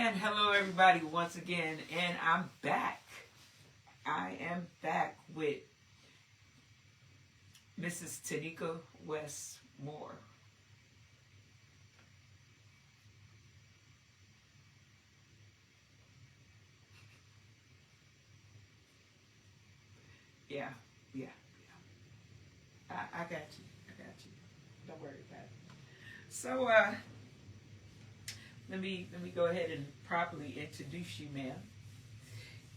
And hello everybody once again, and I'm back. I am back with Mrs. Tanika West-Moore. Yeah. I got you. Don't worry about it. So, let me go ahead and properly introduce you, ma'am.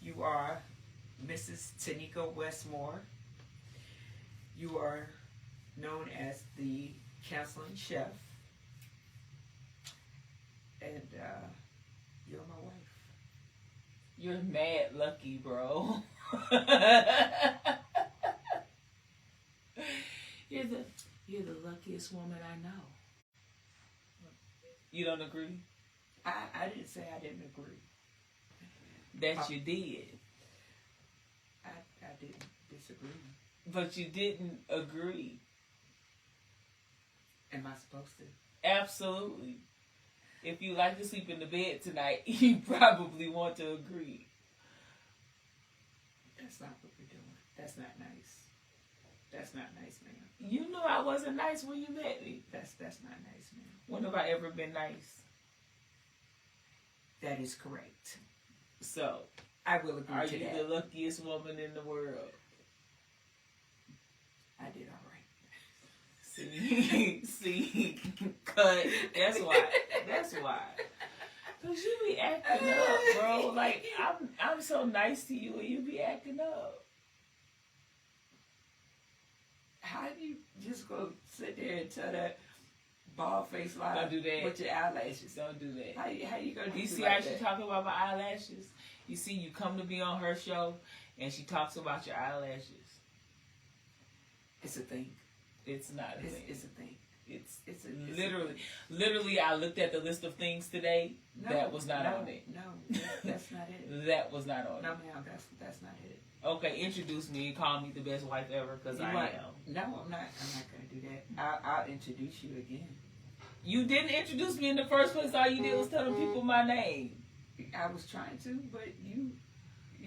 You are Mrs. Tanika West-Moore. You are known as the counseling chef, and you're my wife. You're mad lucky, bro. You're the luckiest woman I know. You don't agree? I didn't say I didn't agree. That you did. I didn't disagree. But you didn't agree. Am I supposed to? Absolutely. If you like to sleep in the bed tonight, you probably want to agree. That's not what we're doing. That's not nice. That's not nice, ma'am. You know I wasn't nice when you met me. That's not nice, ma'am. When have I ever been nice? That is correct. So, I will agree are to you that. the luckiest woman in the world? I did all right. See, cut. That's why. Cause you be acting up, bro. Like I'm so nice to you, and you be acting up. How do you just go sit there and tell that bald face lie? Don't do that. With your eyelashes. Don't do that. How you gonna do You see like how she that? talking about my eyelashes? You see, you come to be on her show, and she talks about your eyelashes. It's a thing. It's not a thing. It's a thing. It's Literally, I looked at the list of things today. No, that was not on it. No, that's not it. That was not on No, it. ma'am, that's not it. Okay, introduce me and call me the best wife ever, because I am. No, I'm not gonna do that. I'll introduce you again. You didn't introduce me in the first place. All you did was telling people my name. I was trying to, but you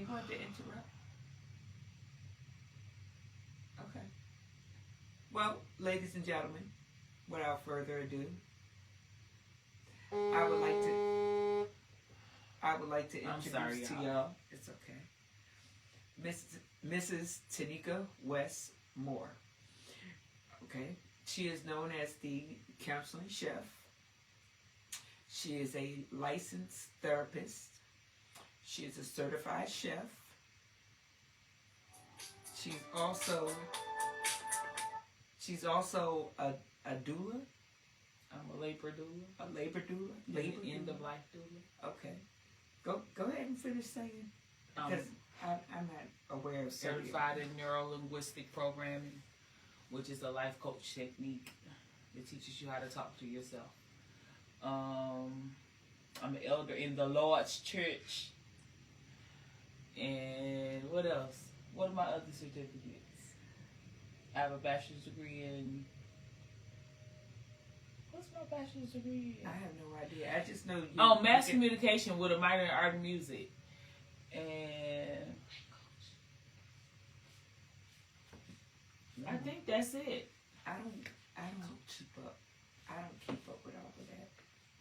wanted to interrupt. Okay. Well, ladies and gentlemen, without further ado, I would like to introduce to y'all. It's okay. Mrs. Tanika West-Moore. Okay. She is known as the counseling chef. She is a licensed therapist. She is a certified chef. She's also a doula. I'm a labor doula. A labor doula. End of life doula. Okay. Go ahead and finish saying. Because I'm not aware of certified in neuro-linguistic programming, which is a life coach technique that teaches you how to talk to yourself. I'm an elder in the Lord's Church. And what else? What are my other certificates? I have a bachelor's degree in... What's my bachelor's degree in? I have no idea. I just know you. Oh, mass communication with a minor in art and music. And I think that's it. I don't keep up. I don't keep up with all of that.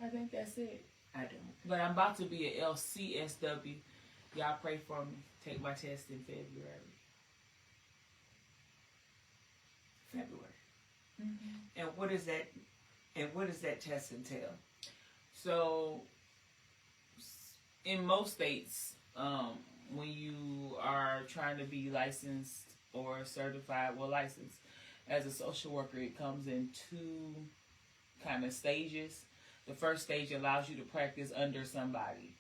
I think that's it. I don't. But I'm about to be an LCSW. Y'all pray for me. Take my test in February. Mm-hmm. And what is that? And what does that test entail? So, in most states, when you are trying to be licensed or certified, licensed as a social worker, it comes in two kind of stages. The first stage allows you to practice under somebody.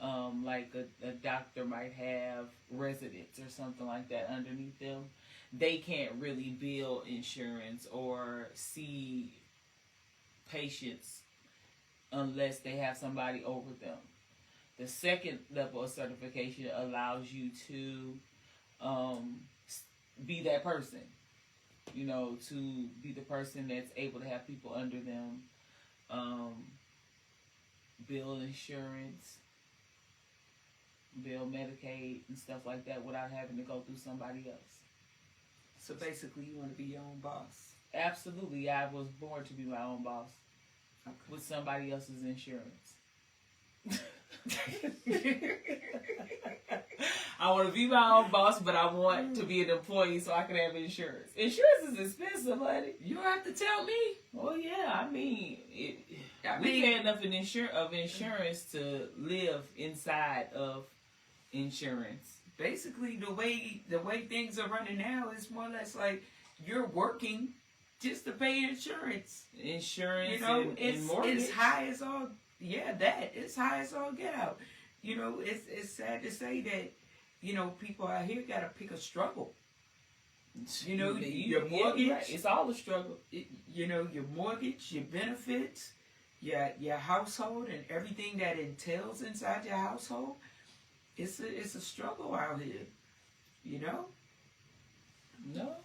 Like a doctor might have residents or something like that underneath them. They can't really bill insurance or see patients unless they have somebody over them. The second level of certification allows you to be that person, to be the person that's able to have people under them, bill insurance, bill Medicaid, and stuff like that without having to go through somebody else. So basically, you want to be your own boss. Absolutely, I was born to be my own boss Okay. with somebody else's insurance. I want to be my own boss, but I want to be an employee so I can have insurance. Insurance is expensive, honey. You don't have to tell me. Well, yeah, I mean, we pay enough of insurance to live inside of insurance. Basically, the way things are running now is more or less like you're working just to pay insurance. Insurance, you know, and mortgage. It's high as all. Yeah, it's high as all get out. You know, it's sad to say that, you know, people out here got to pick a struggle. You know, your mortgage. Right. It's all a struggle. You know, your mortgage, your benefits, your household, and everything that entails inside your household. It's a struggle out here. You know. No.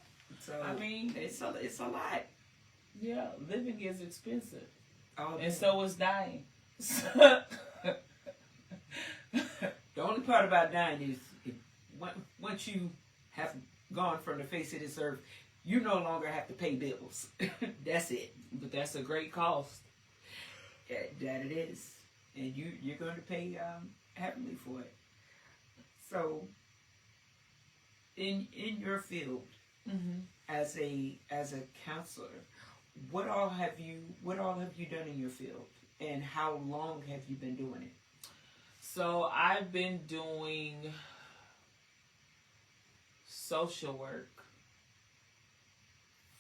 So I mean, it's a lot. Yeah, living is expensive, And so is dying. The only part about dying is once you have gone from the face of this earth, you no longer have to pay bills. That's it. But that's a great cost. That it is, and you're going to pay heavily for it. So, in your field, as a counselor, what all have you done in your field, and how long have you been doing it? So I've been doing social work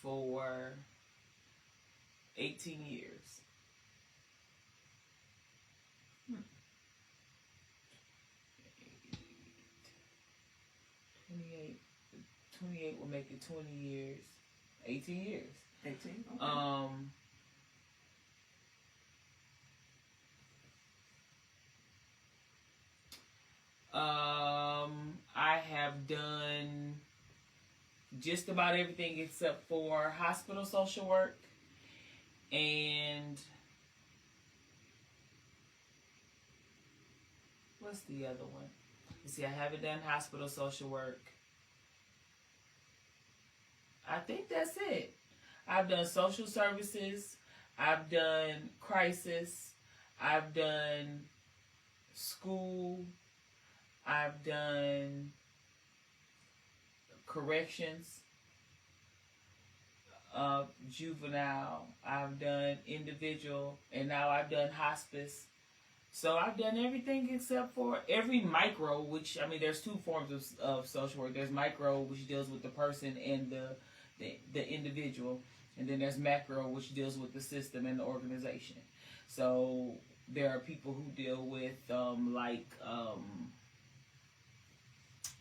for 18 years. 28 will make it 20 years. 18 years. 18? Okay. I have done just about everything except for hospital social work and what's the other one? You see, I haven't done hospital social work. I think that's it. I've done social services. I've done crisis. I've done school. I've done corrections, juvenile. I've done individual, and now I've done hospice. So I've done everything except for every micro, which, I mean, there's two forms of social work. There's micro, which deals with the person and the individual. And then there's macro, which deals with the system and the organization. So there are people who deal with,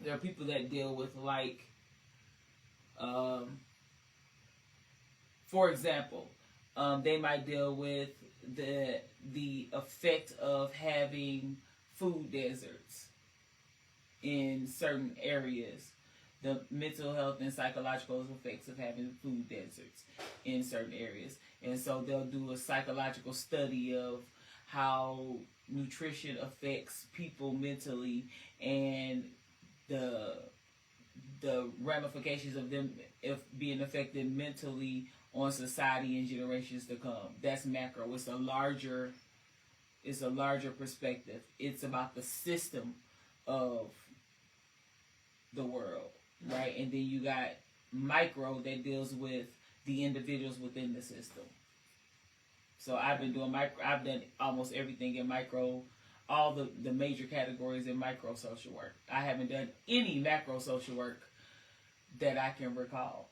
there are people that deal with, for example, they might deal with the effect of having food deserts in certain areas, the mental health and psychological effects of having food deserts in certain areas. And so they'll do a psychological study of how nutrition affects people mentally and the ramifications of them if being affected mentally on society and generations to come. That's macro. It's a larger perspective. It's about the system of the world, right? And then you got micro that deals with the individuals within the system. So I've been doing micro. I've done almost everything in micro, all the major categories in micro social work. I haven't done any macro social work that I can recall.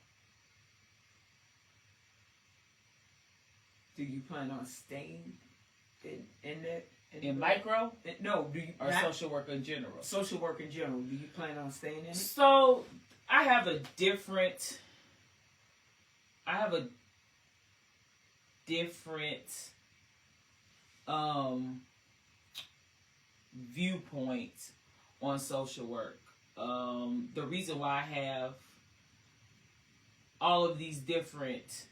Do you plan on staying in that? In micro? No, do you? Or social work in general? Social work in general. Do you plan on staying in it? So I have a different viewpoint on social work. The reason why I have all of these different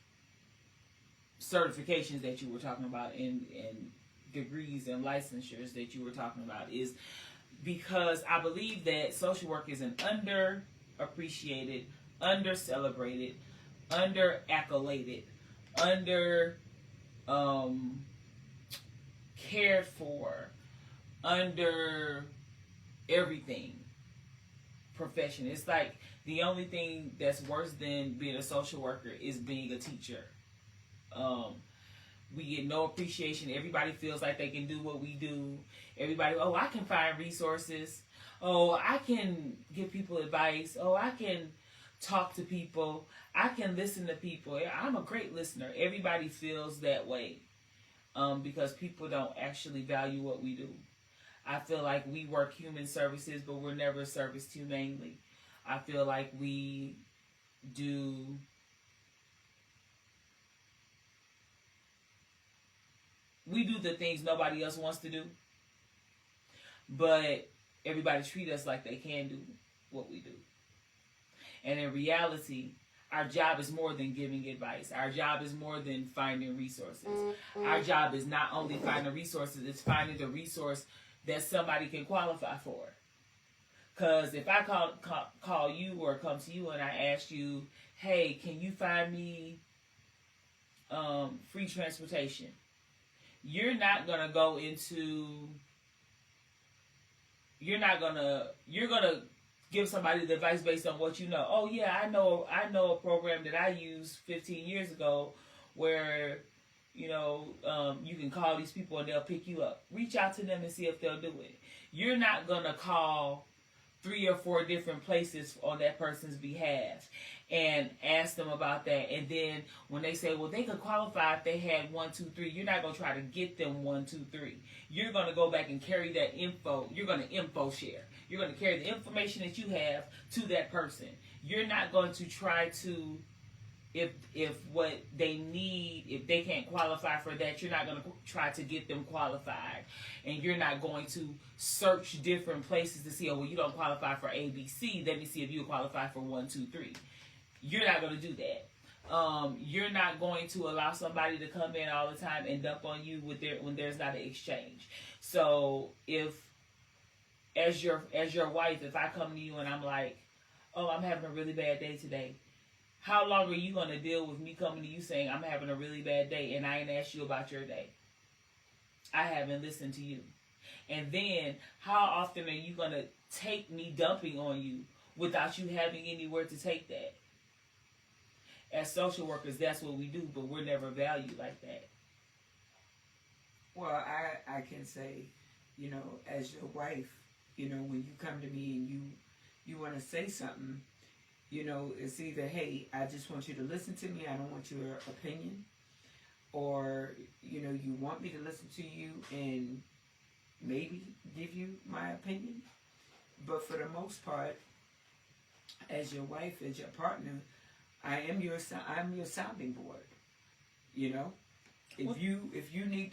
certifications that you were talking about and degrees and licensures that you were talking about is because I believe that social work is an underappreciated, under-celebrated, under-accoladed, under cared for, under everything profession. It's like the only thing that's worse than being a social worker is being a teacher. We get no appreciation. Everybody feels like they can do what we do. Everybody, oh, I can find resources. Oh, I can give people advice. Oh, I can talk to people. I can listen to people. I'm a great listener. Everybody feels that way because people don't actually value what we do. I feel like we work human services, but we're never serviced humanely. I feel like we do the things nobody else wants to do, but everybody treat us like they can do what we do. And in reality, our job is more than giving advice. Our job is more than finding resources. Our job is not only finding resources, it's finding the resource that somebody can qualify for. Because if I call you or come to you and I ask you, hey, can you find me free transportation? You're going to give somebody the advice based on what you know. Oh yeah, I know a program that I used 15 years ago where, you can call these people and they'll pick you up. Reach out to them and see if they'll do it. You're not going to call 3 or 4 different places on that person's behalf and ask them about that. And then when they say, well, they could qualify if they had 1, 2, 3, you're not going to try to get them 1, 2, 3. You're going to go back and carry that info. You're going to info share. You're going to carry the information that you have to that person. You're not going to try to, if what they need, if they can't qualify for that, you're not going to try to get them qualified. And you're not going to search different places to see, oh, well, you don't qualify for A, B, C. Let me see if you qualify for 1, 2, 3. You're not going to do that. You're not going to allow somebody to come in all the time and dump on you when there's not an exchange. So if, as your wife, if I come to you and I'm like, oh, I'm having a really bad day today, how long are you going to deal with me coming to you saying I'm having a really bad day and I ain't asked you about your day? I haven't listened to you. And then how often are you going to take me dumping on you without you having anywhere to take that? As social workers, that's what we do, but we're never valued like that. Well, I can say, as your wife, when you come to me and you want to say something, it's either, hey, I just want you to listen to me, I don't want your opinion, or, you want me to listen to you and maybe give you my opinion. But for the most part, as your wife, as your partner, I'm your sounding board. If you need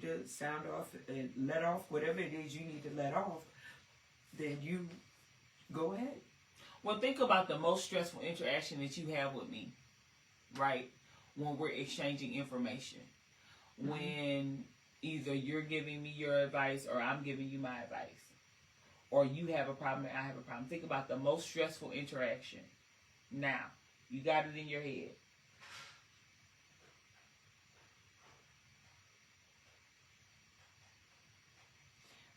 to sound off and let off whatever it is you need to let off, then you go ahead. Well, think about the most stressful interaction that you have with me, right? When we're exchanging information. Mm-hmm. When either you're giving me your advice or I'm giving you my advice. Or you have a problem and I have a problem. Think about the most stressful interaction. Now, you got it in your head.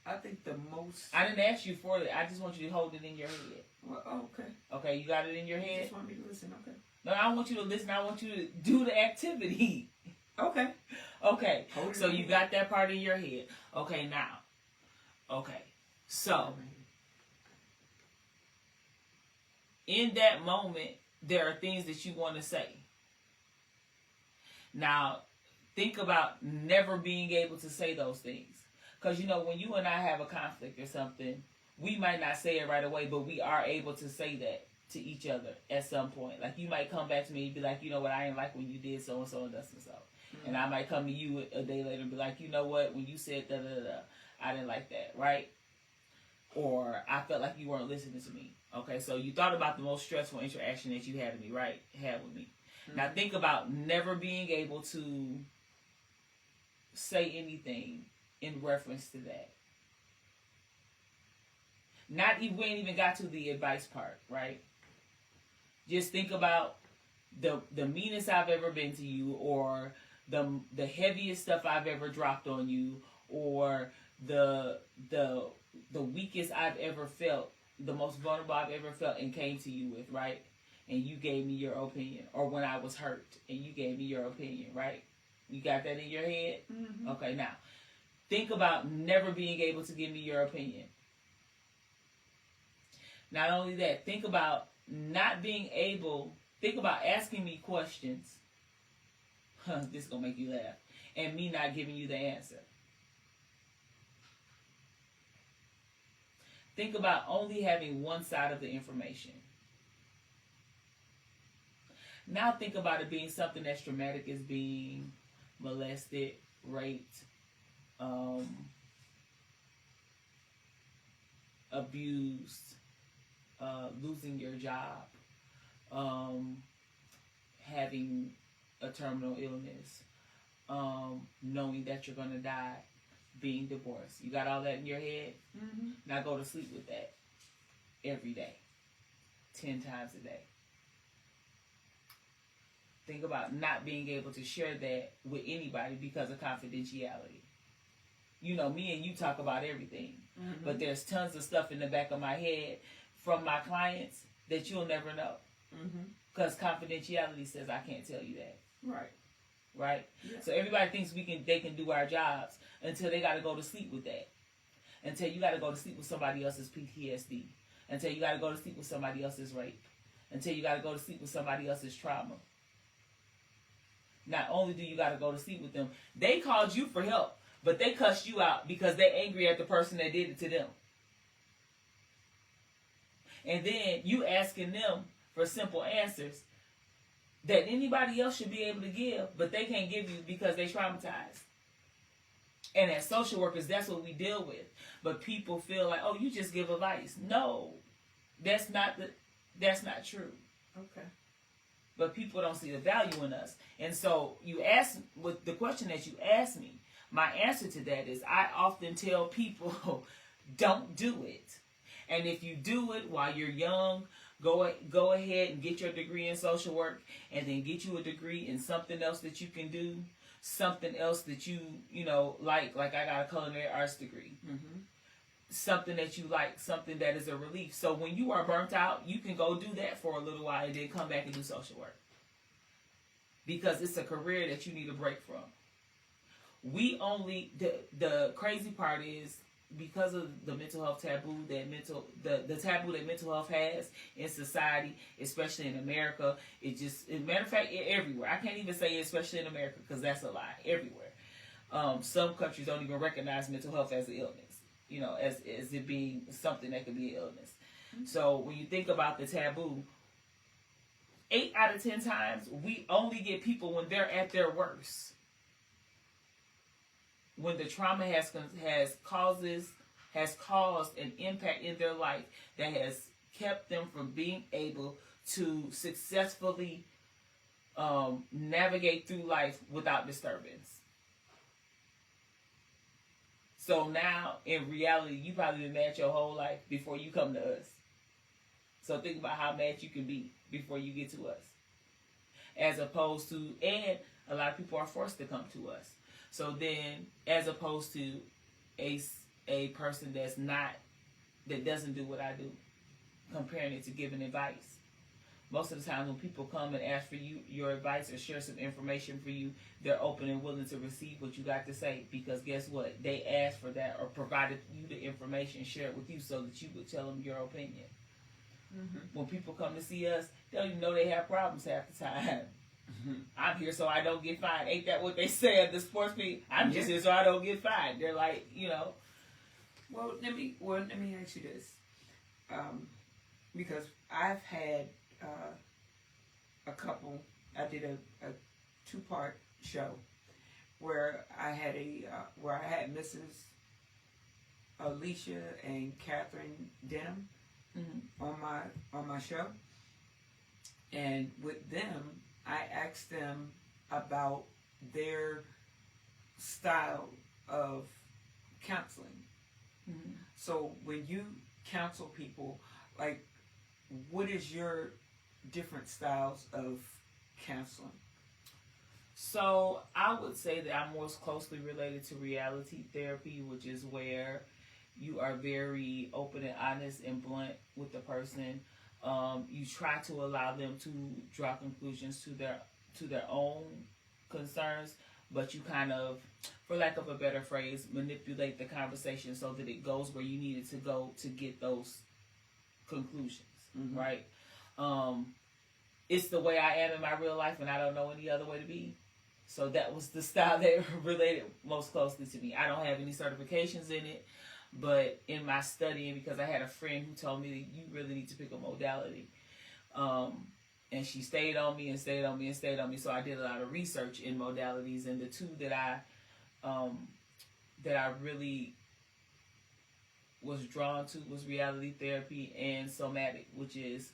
I think the most... I didn't ask you for it. I just want you to hold it in your head. Well, okay. Okay, you got it in your head? You just want me to listen, okay. No, I don't want you to listen. I want you to do the activity. Okay. Okay, so you got that part in your head. Okay, now. Okay, so... in that moment, there are things that you want to say. Now, think about never being able to say those things. Because, when you and I have a conflict or something, we might not say it right away, but we are able to say that to each other at some point. Like, you might come back to me and be like, you know what, I didn't like when you did so-and-so and thus and so. Mm-hmm. And I might come to you a day later and be like, you know what, when you said da-da-da-da, I didn't like that, right? Or I felt like you weren't listening to me. Okay, so you thought about the most stressful interaction that you had with me, right? Had with me. Mm-hmm. Now think about never being able to say anything in reference to that. We ain't even got to the advice part, right? Just think about the meanest I've ever been to you, or the heaviest stuff I've ever dropped on you, or the weakest I've ever felt, the most vulnerable I've ever felt and came to you with, right? And you gave me your opinion. Or when I was hurt and you gave me your opinion, right? You got that in your head? Mm-hmm. Okay, now, think about never being able to give me your opinion. Not only that, think about not being able, think about asking me questions. This is going to make you laugh. And me not giving you the answer. Think about only having one side of the information. Now think about it being something as traumatic as being molested, raped, abused, losing your job, having a terminal illness, knowing that you're going to die, being divorced. You got all that in your head? Mm-hmm. Now go to sleep with that every day, 10 times a day. Think about not being able to share that with anybody because of confidentiality. You know, me and you talk about everything, mm-hmm. but there's tons of stuff in the back of my head from my clients that you'll never know. Because confidentiality says I can't tell you that. Right? Yeah. So everybody thinks they can do our jobs until they got to go to sleep with that. Until you got to go to sleep with somebody else's PTSD. Until you got to go to sleep with somebody else's rape. Until you got to go to sleep with somebody else's trauma. Not only do you got to go to sleep with them, they called you for help, but they cussed you out because they're angry at the person that did it to them. And then you asking them for simple answers that anybody else should be able to give, but they can't give you because they traumatized. And as social workers, that's what we deal with. But people feel like, oh, you just give advice. No, that's not true. Okay. But people don't see the value in us. And so you ask, with the question that you asked me, my answer to that is I often tell people, don't do it. And if you do it while you're young, go ahead and get your degree in social work, and then get you a degree in something else that you can do, something else that you know, like I got a culinary arts degree. Mm-hmm. Something that you like, something that is a relief. So when you are burnt out, you can go do that for a little while and then come back and do social work. Because it's a career that you need a break from. The crazy part is, because of the mental health taboo the taboo that mental health has in society, especially in America, matter of fact, everywhere. I can't even say especially in America because that's a lie. Everywhere. Some countries don't even recognize mental health as an illness. You know, as it being something that could be an illness. Mm-hmm. So when you think about the taboo, 8 out of 10 times, we only get people when they're at their worst. When the trauma has caused an impact in their life that has kept them from being able to successfully navigate through life without disturbance. So now, in reality, you probably been mad your whole life before you come to us. So think about how mad you can be before you get to us. As opposed to, and a lot of people are forced to come to us. So then, as opposed to a person that doesn't do what I do, comparing it to giving advice. Most of the time when people come and ask for your advice or share some information for you, they're open and willing to receive what you got to say, because guess what? They asked for that or provided you the information, share it with you so that you would tell them your opinion. Mm-hmm. When people come to see us, they don't even know they have problems half the time. Mm-hmm. I'm here so I don't get fined. Ain't that what they say at the sports meet? I'm just here so I don't get fined. They're like, you know. Well, let me ask you this. Because I've had a couple. I did a 2-part show where I had Mrs. Alicia and Catherine Denham on my show, and with them I asked them about their style of counseling. Mm-hmm. So when you counsel people, like, what is your different styles of counseling? So I would say that I'm most closely related to reality therapy, which is where you are very open and honest and blunt with the person. You try to allow them to draw conclusions to their own concerns, but you kind of, for lack of a better phrase, manipulate the conversation so that it goes where you need it to go to get those conclusions, Mm-hmm. right? It's the way I am in my real life, and I don't know any other way to be. So that was the style that related most closely to me. I don't have any certifications in it, but in my studying, because I had a friend who told me that you really need to pick a modality. And she stayed on me and stayed on me and stayed on me. So I did a lot of research in modalities, and the two that I really was drawn to was reality therapy and somatic, which is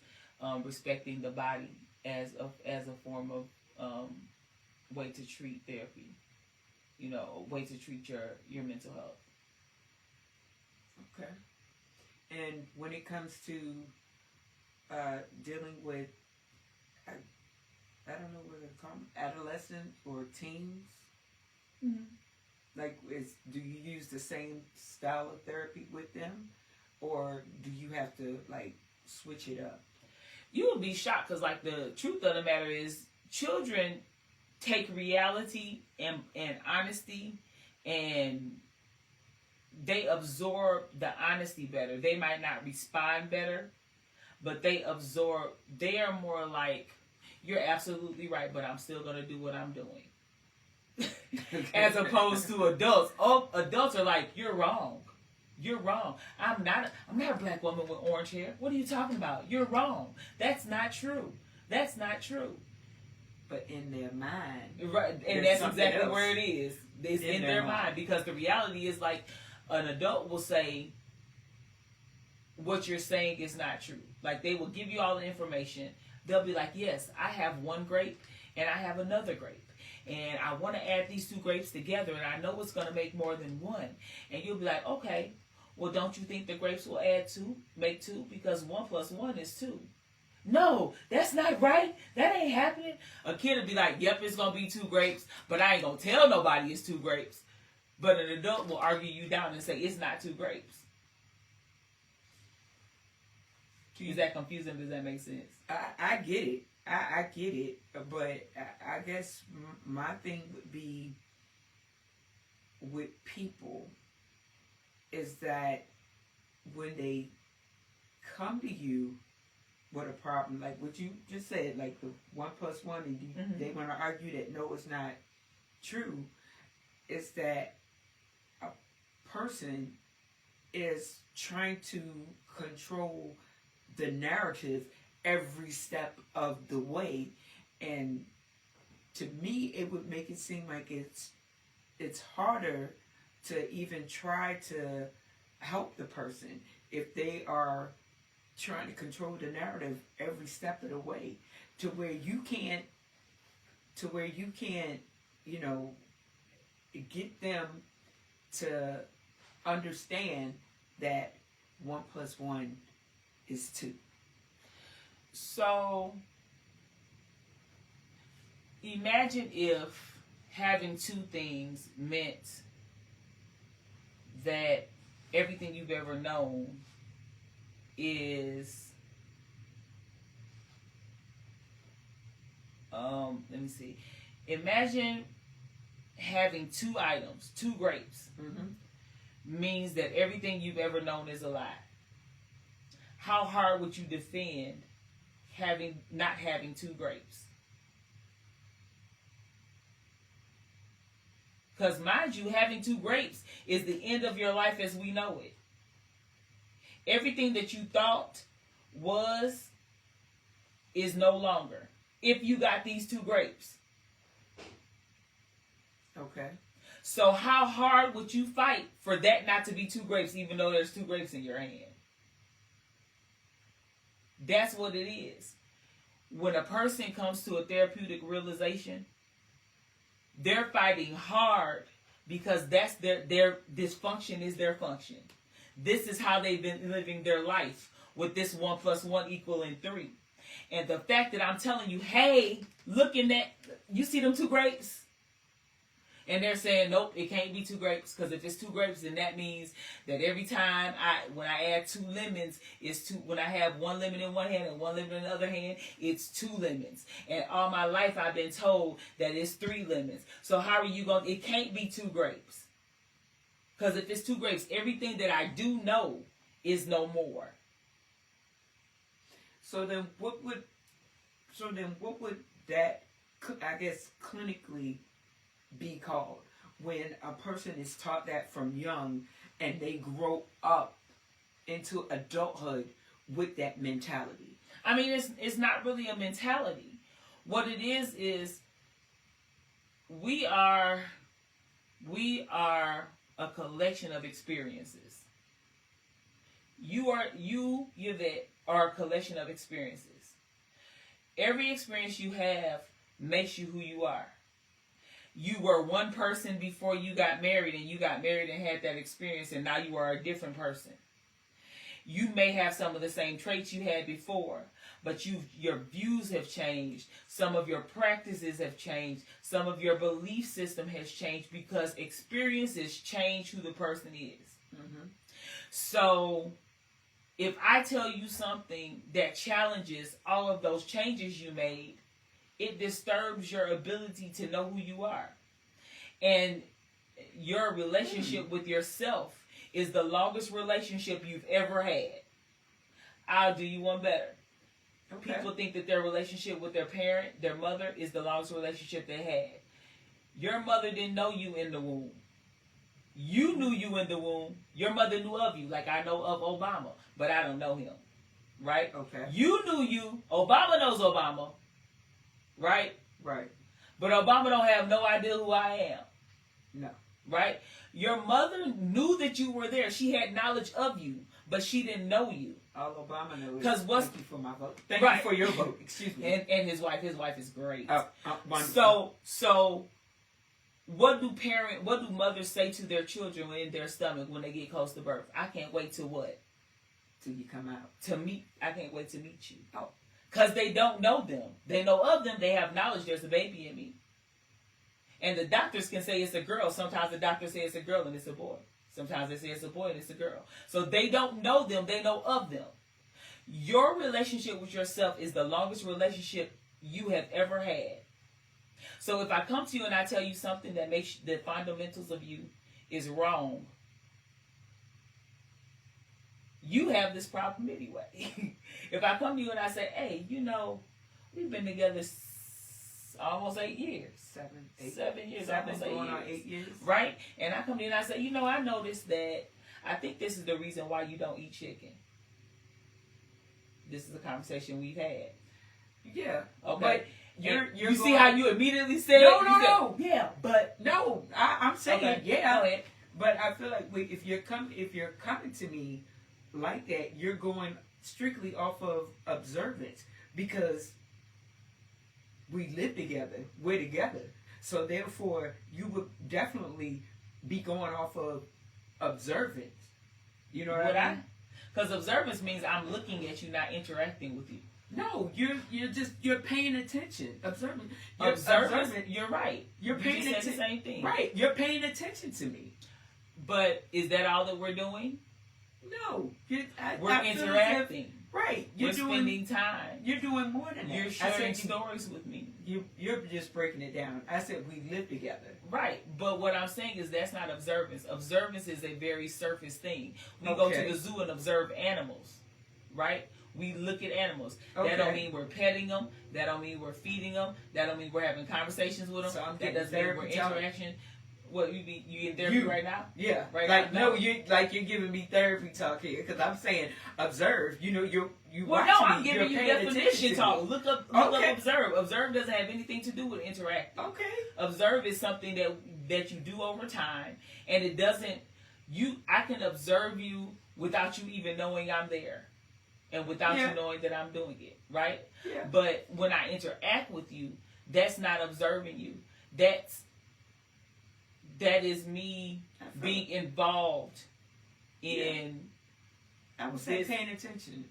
respecting the body as a form of way to treat therapy, a way to treat your mental health. Okay. And when it comes to dealing with, I don't know what to call them, adolescents or teens, Mm-hmm. like, do you use the same style of therapy with them, or do you have to, like, switch it up? You would be shocked, because, like, the truth of the matter is, children take reality and honesty, and they absorb the honesty better. They might not respond better, but they absorb. They are more like, you're absolutely right, but I'm still going to do what I'm doing. As opposed to adults. Oh, adults are like, you're wrong. You're wrong. I'm not a black woman with orange hair. What are you talking about? You're wrong. That's not true. That's not true. But in their mind, right, and that's exactly where it is. It's in their mind, because the reality is, like, an adult will say what you're saying is not true. Like, they will give you all the information. They'll be like, yes, I have one grape and I have another grape, and I want to add these two grapes together, and I know it's going to make more than one. And you'll be like, okay, well, don't you think the grapes will make two? Because 1 + 1 is 2. No, that's not right. That ain't happening. A kid will be like, yep, it's going to be 2 grapes, but I ain't going to tell nobody it's 2 grapes. But an adult will argue you down and say it's not 2 grapes. Is that confusing? Does that make sense? I get it. I get it. But I guess my thing would be with people is that when they come to you with a problem, like what you just said, like the 1 + 1, and Mm-hmm. they want to argue that no, it's not true, is that a person is trying to control the narrative every step of the way, and to me it would make it seem like it's harder to even try to help the person if they are trying to control the narrative every step of the way, to where you can't get them to understand that 1 + 1 is 2. So imagine if having 2 things meant that everything you've ever known is, let me see. Imagine having 2 items, 2 grapes, Mm-hmm. means that everything you've ever known is a lie. How hard would you defend not having 2 grapes? Because mind you, having 2 grapes is the end of your life as we know it. Everything that you thought is no longer, if you got these 2 grapes. Okay. So how hard would you fight for that not to be 2 grapes, even though there's 2 grapes in your hand? That's what it is. When a person comes to a therapeutic realization, they're fighting hard because that's their dysfunction is their function. This is how they've been living their life with this 1 + 1 = 3. And the fact that I'm telling you, hey, looking at, you see them 2 grapes? And they're saying, nope, it can't be 2 grapes, because if it's 2 grapes, then that means that every time when I add 2 lemons, it's 2. When I have 1 lemon in one hand and 1 lemon in the other hand, it's 2 lemons. And all my life I've been told that it's 3 lemons. So how are you going? It can't be 2 grapes, because if it's 2 grapes, everything that I do know is no more. So then, what would that, I guess, clinically be called when a person is taught that from young and they grow up into adulthood with that mentality? I mean, it's not really a mentality. What it is we are a collection of experiences. Yvette, are a collection of experiences. Every experience you have makes you who you are. You were one person before you got married, and you got married and had that experience, and now you are a different person. You may have some of the same traits you had before, but your views have changed. Some of your practices have changed. Some of your belief system has changed, because experiences change who the person is. Mm-hmm. So if I tell you something that challenges all of those changes you made, it disturbs your ability to know who you are. And your relationship with yourself is the longest relationship you've ever had. I'll do you one better. Okay. People think that their relationship with their parent, their mother, is the longest relationship they had. Your mother didn't know you in the womb. You knew you in the womb. Your mother knew of you, like I know of Obama, but I don't know him. Right? Okay. You knew you. Obama knows Obama. Right? Right. But Obama don't have no idea who I am. No. Right? Your mother knew that you were there. She had knowledge of you, but she didn't know you. All Obama knows. Thank you for my vote. Thank you for your vote. Excuse me. And his wife is great. So what do mothers say to their children in their stomach when they get close to birth? I can't wait to what? Till you come out. I can't wait to meet you. Oh. Because they don't know them. They know of them. They have knowledge. There's a baby in me. And the doctors can say it's a girl. Sometimes the doctors say it's a girl and it's a boy. Sometimes they say it's a boy and it's a girl. So they don't know them. They know of them. Your relationship with yourself is the longest relationship you have ever had. So if I come to you and I tell you something that makes the fundamentals of you is wrong, you have this problem anyway. If I come to you and I say, hey, we've been together almost 8 years. 7 years. Almost 8 years. 8 years. Right? And I come to you and I say, I noticed that I think this is the reason why you don't eat chicken. This is a conversation we've had. Yeah. Okay. But you see how you immediately said no. Yeah, but no. I'm saying okay. Yeah. Go ahead. But I feel like if you're coming to me like that, you're going strictly off of observance, because we live together, we're together. So therefore, you would definitely be going off of observance. You know what I mean? Because observance means I'm looking at you, not interacting with you. No, you're paying attention. Observant. You're right. You're paying attention. The same thing. Right. You're paying attention to me. But is that all that we're doing? No. We're interacting. Right. We're spending time. You're doing more than that. You're sharing stories with me. You're just breaking it down. I said we live together. Right. But what I'm saying is that's not observance. Observance is a very surface thing. We go to the zoo and observe animals. Right? We look at animals. Okay. That don't mean we're petting them. That don't mean we're feeding them. That don't mean we're having conversations with them. So that doesn't mean we're interaction. What you in therapy right now? Yeah, right. Like now? No, you're giving me therapy talk here, because I'm saying observe. You well, watch no, me. I'm giving you definition talk. Look up observe. Observe doesn't have anything to do with interact. Okay. Observe is something that you do over time, and it doesn't. I can observe you without you even knowing I'm there, and without you knowing that I'm doing it. Right. Yeah. But when I interact with you, that's not observing you. that is me being involved in. I would say paying attention.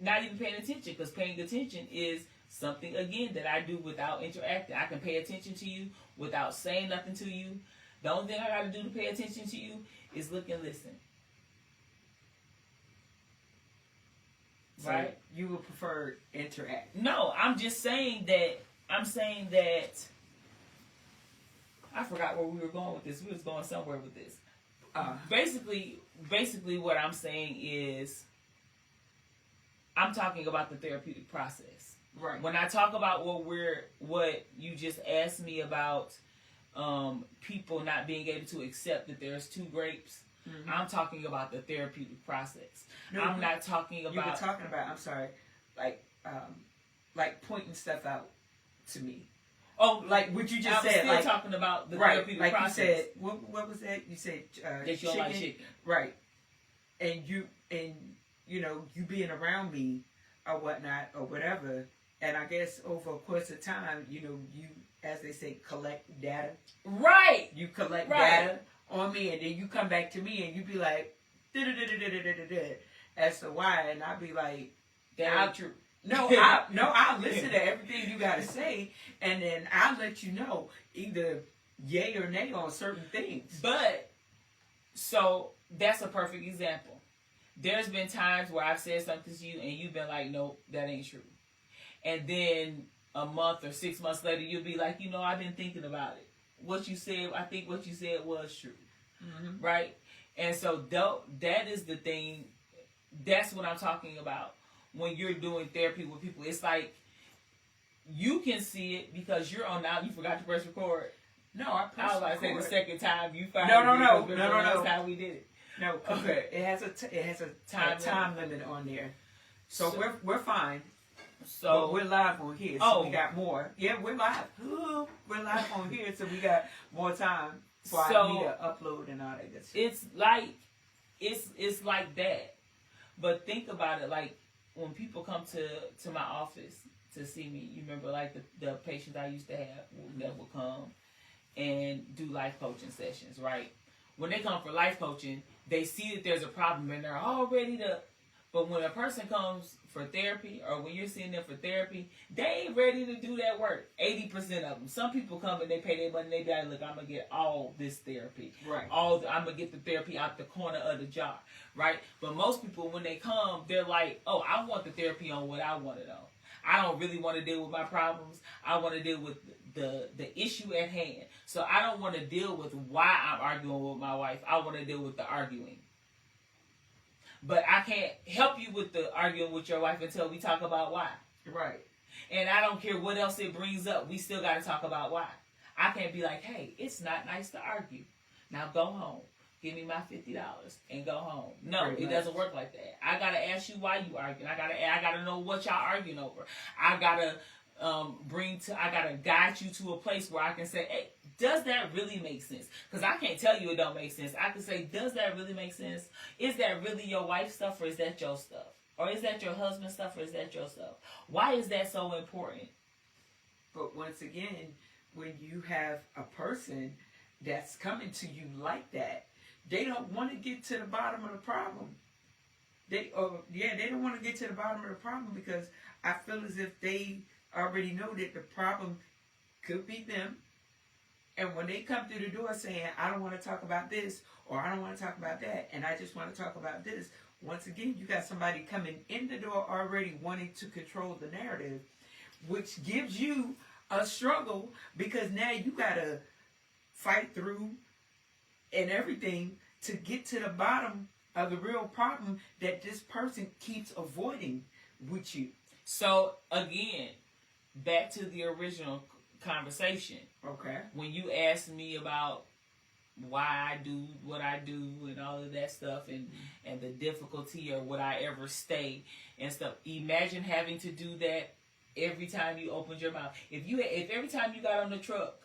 Not even paying attention, because paying attention is something, again, that I do without interacting. I can pay attention to you without saying nothing to you. The only thing I got to do to pay attention to you is look and listen. So right? You would prefer interact? No, I'm just saying that. I forgot where we were going with this. We was going somewhere with this. Basically, what I'm saying is, I'm talking about the therapeutic process. Right. When I talk about what you just asked me about, people not being able to accept that there's two grapes, mm-hmm. I'm talking about the therapeutic process. No, I'm not talking about. You were talking about. I'm sorry, like pointing stuff out to me. Oh, like what you just said. I'm still talking about the therapeutic process. You said, what was that? You said that you don't like chicken. Right. And you being around me or whatnot or whatever, and I guess over a course of time, you, as they say, collect data. Right. You collect data on me, and then you come back to me and you be like, as to why, and I'll be like, that ain't true. No, I'll listen to everything you gotta say, and then I'll let you know either yay or nay on certain things. But so that's a perfect example. There's been times where I've said something to you and you've been like, nope, that ain't true. And then a month or 6 months later, you'll be like, I've been thinking about it. What you said, I think what you said was true. Mm-hmm. Right? And so that is the thing. That's what I'm talking about. When you're doing therapy with people, it's like you can see it because you're on now. You forgot to press record. No, I pressed record. I was about to say the second time you found No. That's how we did it. No, okay. It has a time limit on there, so we're fine. So but we're live on here, so we got more. Yeah, we're live. We're live on here, so we got more time for our media upload and all that good stuff. It's like that, but think about it like. When people come to my office to see me, you remember like the patients I used to have that would come and do life coaching sessions, right? When they come for life coaching, they see that there's a problem and they're all ready to, but when a person comes for therapy or when you're seeing them for therapy, they ain't ready to do that work. 80% of them. Some people come and they pay their money and they be like, look, I'm going to get all this therapy. Right. I'm going to get the therapy out the corner of the jar. Right? But most people, when they come, they're like, oh, I want the therapy on what I want it on. I don't really want to deal with my problems. I want to deal with the issue at hand. So I don't want to deal with why I'm arguing with my wife. I want to deal with the arguing. But I can't help you with the arguing with your wife until we talk about why. Right. And I don't care what else it brings up. We still got to talk about why. I can't be like, hey, it's not nice to argue. Now go home. Give me my $50 and go home. No, it doesn't work like that. I gotta ask you why you arguing. I gotta know what y'all arguing over. I gotta guide you to a place where I can say, hey, does that really make sense? Because I can't tell you it don't make sense. I can say, does that really make sense? Is that really your wife's stuff or is that your stuff? Or is that your husband's stuff or is that your stuff? Why is that so important? But once again, when you have a person that's coming to you like that, they don't want to get to the bottom of the problem. They don't want to get to the bottom of the problem because I feel as if they already know that the problem could be them. And when they come through the door saying, I don't want to talk about this or I don't want to talk about that and I just want to talk about this, once again, you got somebody coming in the door already wanting to control the narrative, which gives you a struggle because now you got to fight through and everything to get to the bottom of the real problem that this person keeps avoiding with you. So again, back to the original conversation. Okay. When you asked me about why I do what I do and all of that stuff and the difficulty or would I ever stay and stuff. Imagine having to do that every time you opened your mouth. If every time you got on the truck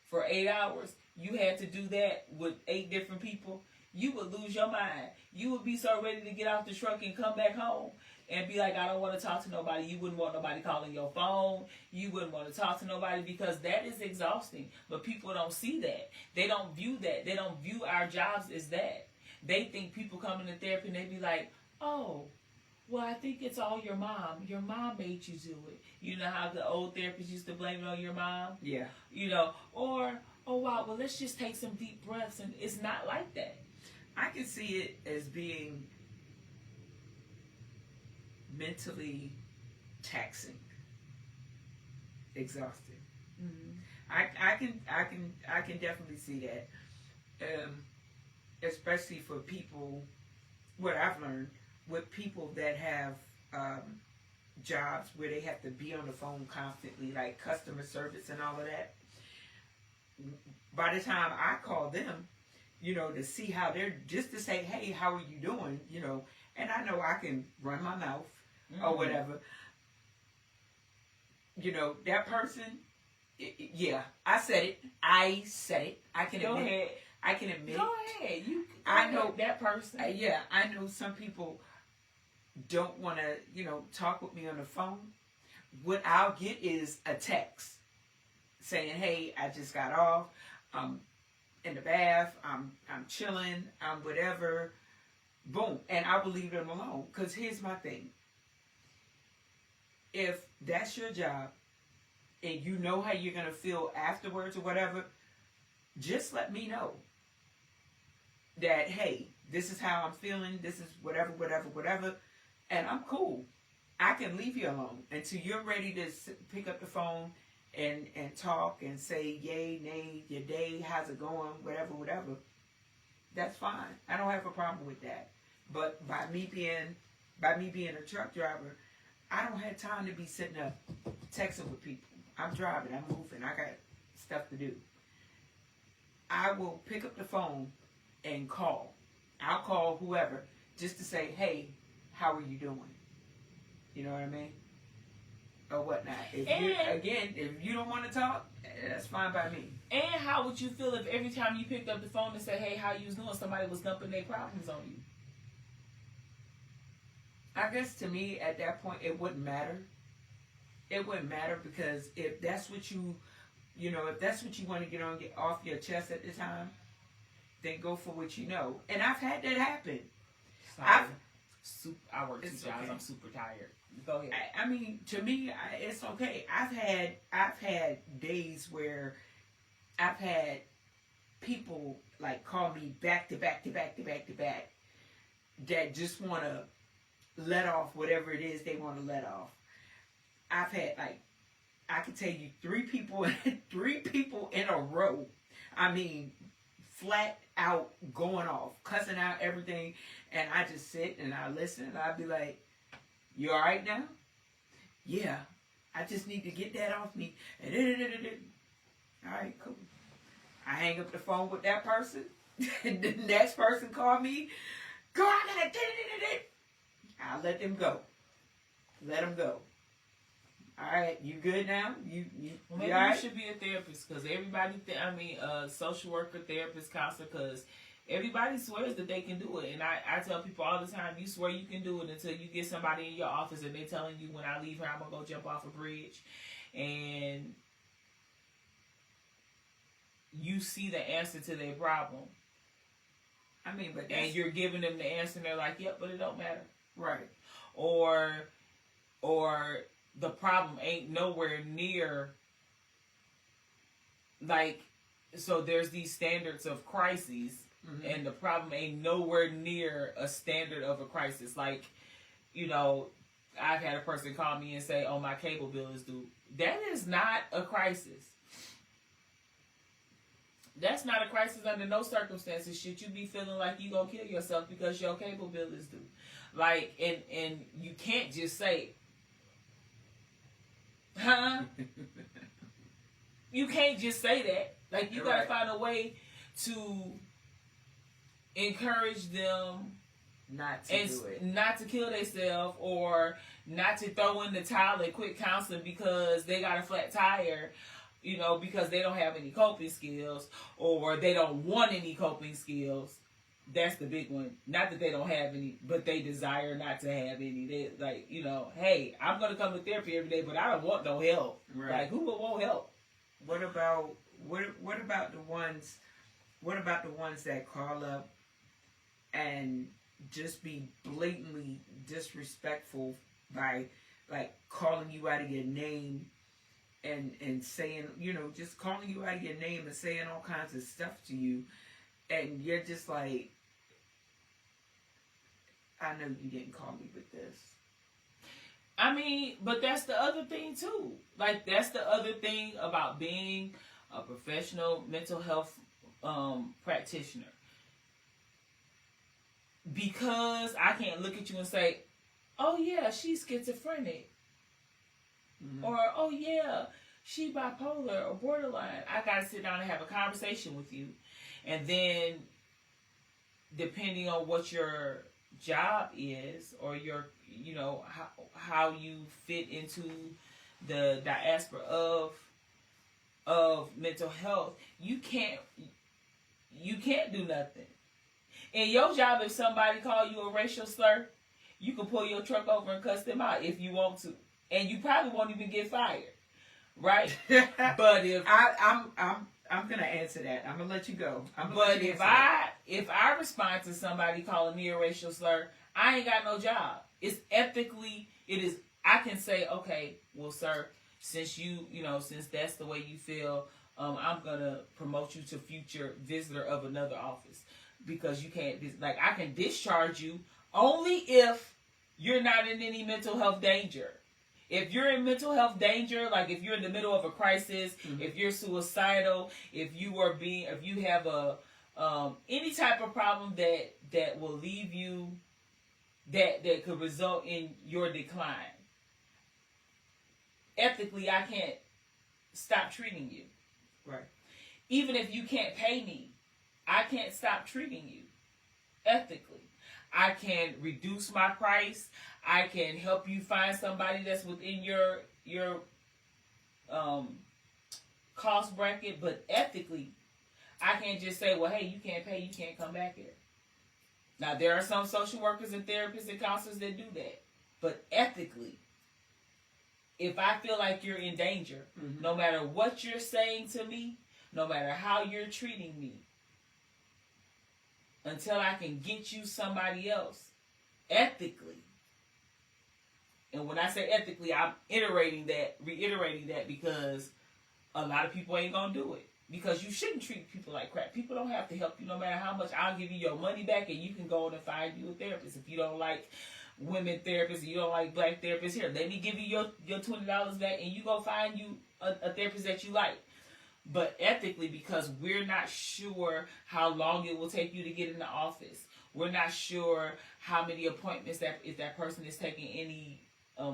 for 8 hours, you had to do that with 8 different people, you would lose your mind. You would be so ready to get off the truck and come back home and be like, I don't want to talk to nobody. You wouldn't want nobody calling your phone. You wouldn't want to talk to nobody because that is exhausting. But people don't see that. They don't view that. They don't view our jobs as that. They think people come into therapy and they be like, oh, well, I think it's all your mom. Your mom made you do it. You know how the old therapists used to blame it on your mom? Yeah. You know, or, oh, wow, well, let's just take some deep breaths. And it's not like that. I can see it as being mentally taxing, exhausting. Mm-hmm. I can definitely see that, especially for people. What I've learned with people that have jobs where they have to be on the phone constantly, like customer service and all of that. By the time I call them, you know, to see how they're, just to say, hey, how are you doing? You know, and I know I can run my mouth or whatever. You know, that person, yeah, I said it. I can Go admit. ahead. I can admit. Go ahead. I know that person. Yeah, I know some people don't want to, you know, talk with me on the phone. What I'll get is a text saying, hey, I just got off. I'm in the bath. I'm chilling. I'm whatever. Boom. And I will leave them alone. Because here's my thing. If that's your job and you know how you're going to feel afterwards or whatever, just let me know that, hey, this is how I'm feeling. This is whatever. And I'm cool. I can leave you alone until you're ready to pick up the phone and talk and say yay, nay, your day, how's it going, whatever. That's fine. I don't have a problem with that. But by me being a truck driver, I don't have time to be sitting up texting with people. I'm driving, I'm moving, I got stuff to do. I will pick up the phone and call. I'll call whoever just to say, hey, how are you doing? You know what I mean? Or whatnot. If you don't want to talk, that's fine by me. And how would you feel if every time you picked up the phone and said, hey, how you doing, somebody was dumping their problems on you? I guess to me, at that point, it wouldn't matter. It wouldn't matter because if that's what you want to get off your chest at the time, then go for what you know. And I've had that happen. I work 2 jobs. Okay. I'm super tired. Go ahead. I mean, to me, it's okay. I've had days where I've had people like call me back to back that just want to let off whatever it is they want to let off. I've had, like, I can tell you 3 people in a row. I mean, flat out going off, cussing out everything, and I just sit and I listen and I'd be like, you all right now? Yeah, I just need to get that off me. And all right, cool. I hang up the phone with that person. The next person call me. Girl, I gotta I'll let them go. Let them go. All right, you good now? Well, maybe you should be a therapist because everybody, social worker, therapist, counselor, because everybody swears that they can do it. And I tell people all the time, you swear you can do it until you get somebody in your office and they're telling you, when I leave here, I'm going to go jump off a bridge. And you see the answer to their problem. I mean, but and you're giving them the answer and they're like, yep, but it don't matter. Right. Or the problem ain't nowhere near, like, so there's these standards of crises, and the problem ain't nowhere near a standard of a crisis. Like, you know, I've had a person call me and say, oh, my cable bill is due. That is not a crisis. That's not a crisis under no circumstances. Should you be feeling like you gonna kill yourself because your cable bill is due? Like, and you can't just say, huh? You can't just say that. Like, you gotta find a way to encourage them not to kill themselves, or not to throw in the towel and quit counseling because they got a flat tire, you know, because they don't have any coping skills, or they don't want any coping skills. That's the big one. Not that they don't have any, but they desire not to have any. They like, you know, hey, I'm gonna come to therapy every day, but I don't want no help. Right. Like, who would want help? What about the ones? What about the ones that call up and just be blatantly disrespectful by like calling you out of your name and saying, you know, just calling you out of your name and saying all kinds of stuff to you, and you're just like, I know you didn't call me with this. I mean, but that's the other thing too. Like, that's the other thing about being a professional mental health practitioner. Because I can't look at you and say, oh yeah, she's schizophrenic. Mm-hmm. Or, oh yeah, she bipolar or borderline. I gotta sit down and have a conversation with you. And then, depending on what your job is, or your, you know, how you fit into the diaspora of mental health, you can't do nothing. In your job, if somebody call you a racial slur, you can pull your truck over and cuss them out if you want to, and you probably won't even get fired, right? But if I'm gonna answer that. I'm gonna let you go. But if I respond to somebody calling me a racial slur, I ain't got no job. It's ethically, I can say, okay, well, sir, since since that's the way you feel, I'm gonna promote you to future visitor of another office, because you can't, like, I can discharge you only if you're not in any mental health danger. If you're in mental health danger, like if you're in the middle of a crisis, mm-hmm. if you're suicidal, if you have a any type of problem that will leave you, that could result in your decline, ethically, I can't stop treating you. Right. Even if you can't pay me, I can't stop treating you ethically. I can reduce my price. I can help you find somebody that's within your cost bracket, but ethically, I can't just say, well, hey, you can't pay, you can't come back here. Now, there are some social workers and therapists and counselors that do that, but ethically, if I feel like you're in danger, mm-hmm. no matter what you're saying to me, no matter how you're treating me, until I can get you somebody else, ethically. And when I say ethically, I'm reiterating that because a lot of people ain't gonna do it. Because you shouldn't treat people like crap. People don't have to help you no matter how much. I'll give you your money back and you can go on and find you a therapist. If you don't like women therapists, you don't like black therapists, here, let me give you your $20 back and you go find you a therapist that you like. But ethically, because we're not sure how long it will take you to get in the office. We're not sure how many appointments if that person is taking any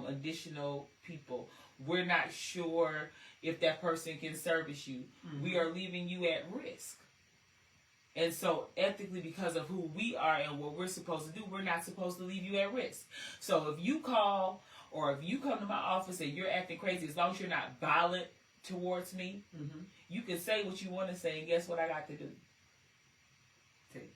additional people. We're not sure if that person can service you. Mm-hmm. We are leaving you at risk. And so ethically, because of who we are and what we're supposed to do, we're not supposed to leave you at risk. So if you call or if you come to my office and you're acting crazy, as long as you're not violent towards me, mm-hmm. you can say what you want to say, and guess what I got to do? Take it.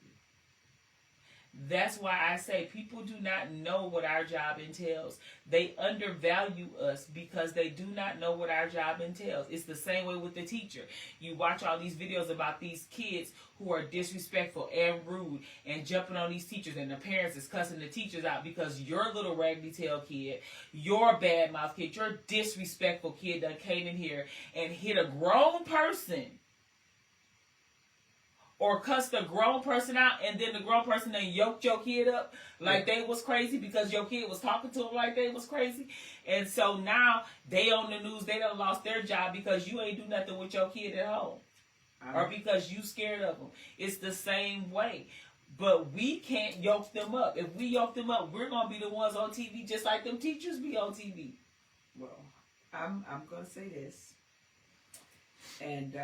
That's why I say people do not know what our job entails. They undervalue us because they do not know what our job entails. It's the same way with the teacher. You watch all these videos about these kids who are disrespectful and rude and jumping on these teachers, and the parents is cussing the teachers out because your little raggedy tail kid, your bad mouth kid, your disrespectful kid that came in here and hit a grown person. Or cussed a grown person out, and then the grown person then yoked your kid up like they was crazy because your kid was talking to them like they was crazy. And so now they on the news, they done lost their job because you ain't do nothing with your kid at home. Or because you scared of them. It's the same way. But we can't yoke them up. If we yoke them up, we're going to be the ones on TV just like them teachers be on TV. Well, I'm going to say this. And,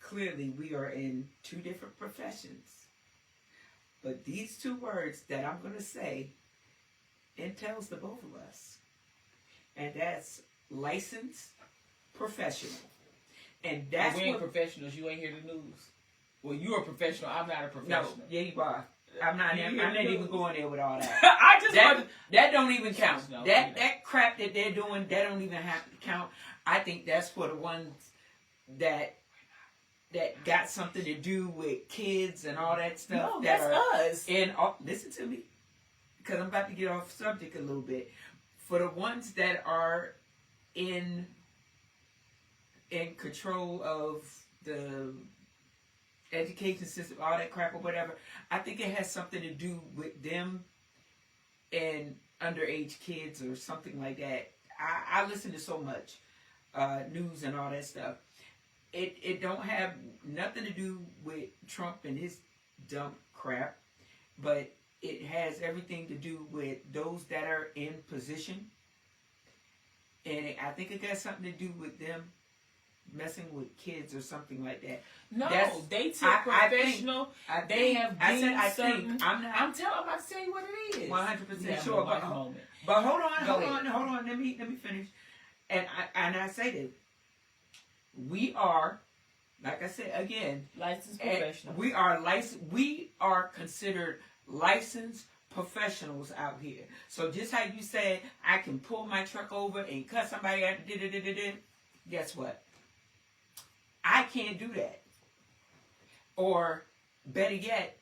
clearly, we are in two different professions. But these two words that I'm going to say entails the both of us. And that's licensed professional. And that's we ain't professionals. You ain't hear the news. Well, you're a professional. I'm not a No, professional. yeah, you are. I'm not even going there with all that. I just that don't even count. No, that crap that they're doing, that don't even have to count. I think that's for the ones that got something to do with kids and all that stuff. No, that's us. And listen to me, because I'm about to get off subject a little bit. For the ones that are in control of the education system, all that crap or whatever, I think it has something to do with them and underage kids or something like that. I listen to so much news and all that stuff. It don't have nothing to do with Trump and his dumb crap, but it has everything to do with those that are in position. And I think it got something to do with them messing with kids or something like that. No, they took professional. They have deemed certain. I'm about to tell you what it is. 100% sure. But hold on. Let me finish. And I say that we are, like I said again, licensed professionals. We are licensed. We are considered licensed professionals out here. So just how you said, I can pull my truck over and cut somebody out. Guess what? I can't do that. Or better yet,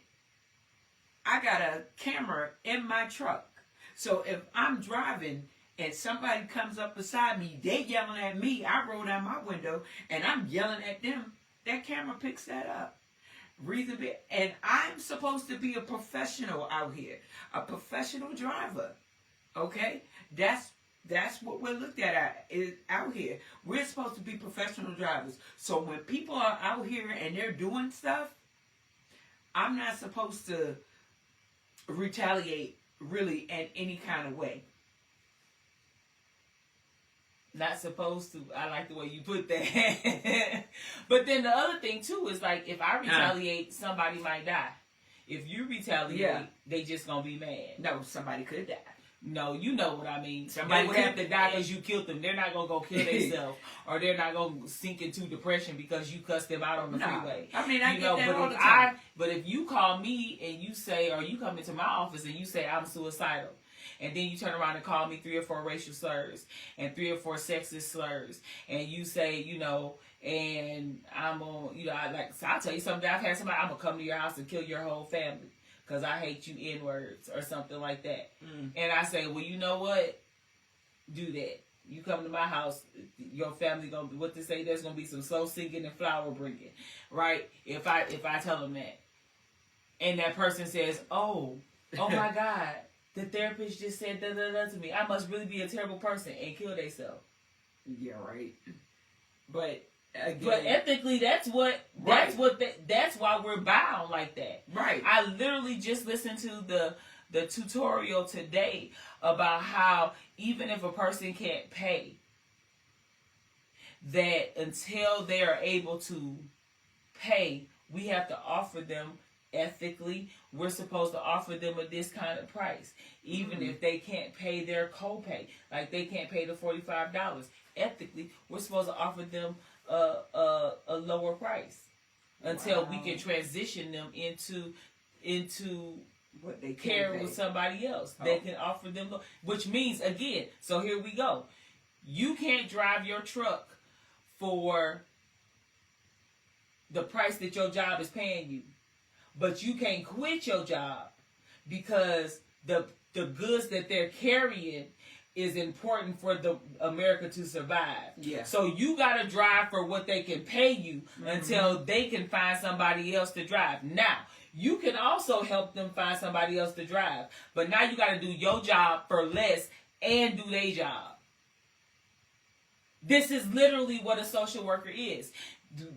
I got a camera in my truck. So if I'm driving and somebody comes up beside me, they yelling at me, I roll down my window and I'm yelling at them, that camera picks that up. And I'm supposed to be a professional out here, a professional driver. Okay? That's what we're looked at is out here. We're supposed to be professional drivers. So when people are out here and they're doing stuff, I'm not supposed to retaliate really in any kind of way. Not supposed to. I like the way you put that. But then the other thing too is like, if I retaliate, somebody might die. If you retaliate, they just gonna be mad. No, somebody could die. No, you know what I mean. Somebody would have to die because you killed them. They're not gonna go kill themselves, or they're not gonna sink into depression because you cussed them out on the freeway. I mean, I get that all the time. But if you call me and you say, or you come into my office and you say I'm suicidal, and then you turn around and call me 3 or 4 racial slurs and 3 or 4 sexist slurs, and you say, and I'm on, so I'll tell you something. I've had somebody, I'm gonna come to your house and kill your whole family because I hate you N-words or something like that. And I say, well, you know what? Do that. You come to my house, your family gonna be, what to say? There's gonna be some slow singing and flower bringing, right? If I tell them that, and that person says, oh my God, the therapist just said da da da to me. I must really be a terrible person and kill themselves. Yeah, right. But again, but ethically, that's why we're bound like that. Right. I literally just listened to the tutorial today about how even if a person can't pay, that until they are able to pay, we have to offer them ethically. We're supposed to offer them a discounted price, even if they can't pay their copay, like they can't pay the $45. Ethically, we're supposed to offer them a lower price until we can transition them into what they care with somebody else. They can offer them, which means again. So here we go. You can't drive your truck for the price that your job is paying you, but you can't quit your job because the goods that they're carrying is important for the America to survive. Yeah. So you gotta drive for what they can pay you until they can find somebody else to drive. Now, you can also help them find somebody else to drive, but now you gotta do your job for less and do their job. This is literally what a social worker is.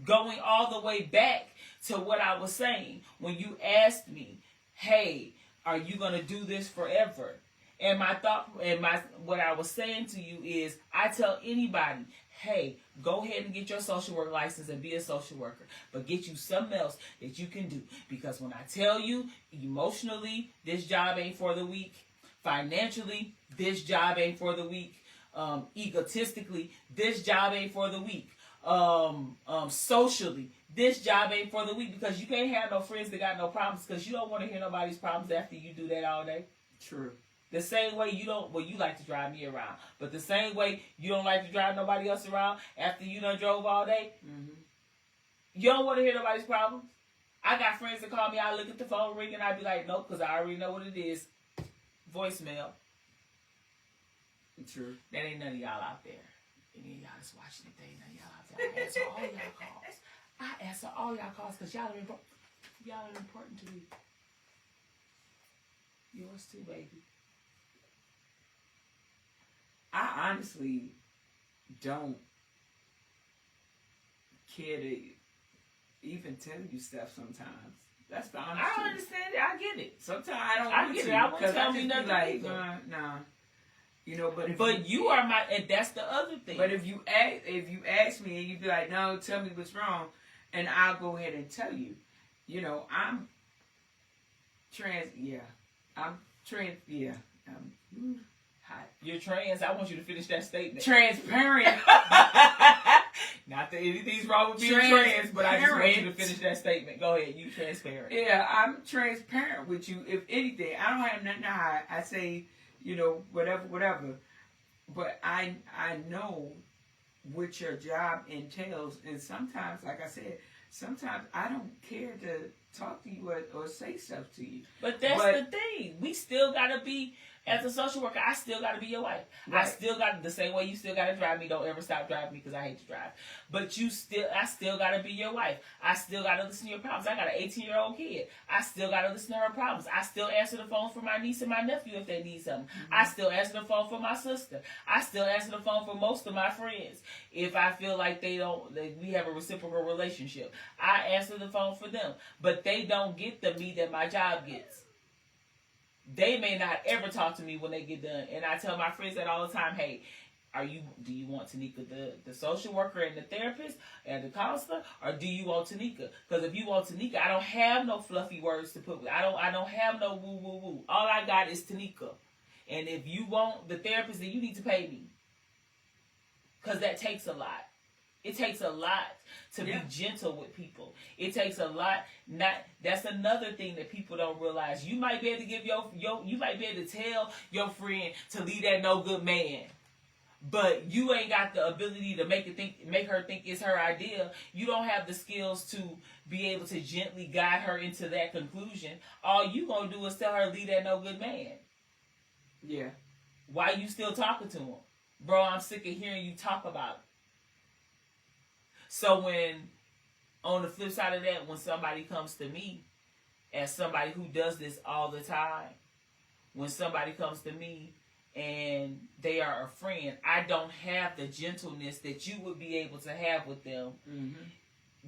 Going all the way back to what I was saying when you asked me, hey, are you gonna do this forever? And my thought and what I was saying to you is, I tell anybody, hey, go ahead and get your social work license and be a social worker, but get you something else that you can do. Because when I tell you, emotionally, this job ain't for the weak. Financially, this job ain't for the weak. Egotistically, this job ain't for the weak. socially. This job ain't for the weak because you can't have no friends that got no problems because you don't want to hear nobody's problems after you do that all day. True. The same way you don't, well, you like to drive me around, but the same way you don't like to drive nobody else around after you done drove all day. Mm-hmm. You don't want to hear nobody's problems. I got friends that call me, I look at the phone ring and I be like, nope, because I already know what it is. Voicemail. True. That ain't none of y'all out there. Any of y'all that's watching it, there ain't none of y'all out there. I answer all y'all calls. I answer all y'all calls because y'all are important to me. Yours too, baby. I honestly don't care to even tell you stuff sometimes. That's the honest truth. I understand it. I get it. Sometimes I don't I want get to. it. I won't Because tell I me just nothing be like, either. nah. You know, But you are my, and that's the other thing. But if you ask me and you be like, no, tell me what's wrong, and I'll go ahead and tell you. You know, I'm trans. Hot. You're trans. I want you to finish that statement. Transparent. Not that anything's wrong with being trans, but I just want you to finish that statement. Go ahead. You transparent. Yeah, I'm transparent with you. If anything, I don't have nothing to hide. I say, you know, whatever. But I know what your job entails, and sometimes, like I said, sometimes I don't care to talk to you or say stuff to you. But that's the thing. We still gotta be, as a social worker, I still gotta be your wife. Right. I still got the same way you still gotta drive me. Don't ever stop driving me because I hate to drive. But I still gotta be your wife. I still gotta listen to your problems. I got an 18-year-old kid. I still gotta listen to her problems. I still answer the phone for my niece and my nephew if they need something. Mm-hmm. I still answer the phone for my sister. I still answer the phone for most of my friends. If I feel like we have a reciprocal relationship, I answer the phone for them. But they don't get the me that my job gets. They may not ever talk to me when they get done. And I tell my friends that all the time, hey, do you want Tanika, the social worker and the therapist and the counselor, or do you want Tanika? Because if you want Tanika, I don't have no fluffy words to put with. I don't have no woo woo woo. All I got is Tanika. And if you want the therapist, then you need to pay me. Because that takes a lot. It takes a lot to be gentle with people. It takes a lot. That's another thing that people don't realize. You might be able to give you might be able to tell your friend to leave that no good man, but you ain't got the ability to make her think it's her idea. You don't have the skills to be able to gently guide her into that conclusion. All you gonna do is tell her leave that no good man. Yeah. Why you still talking to him, bro? I'm sick of hearing you talk about it. So when, on the flip side of that, when somebody comes to me, as somebody who does this all the time, when somebody comes to me and they are a friend, I don't have the gentleness that you would be able to have with them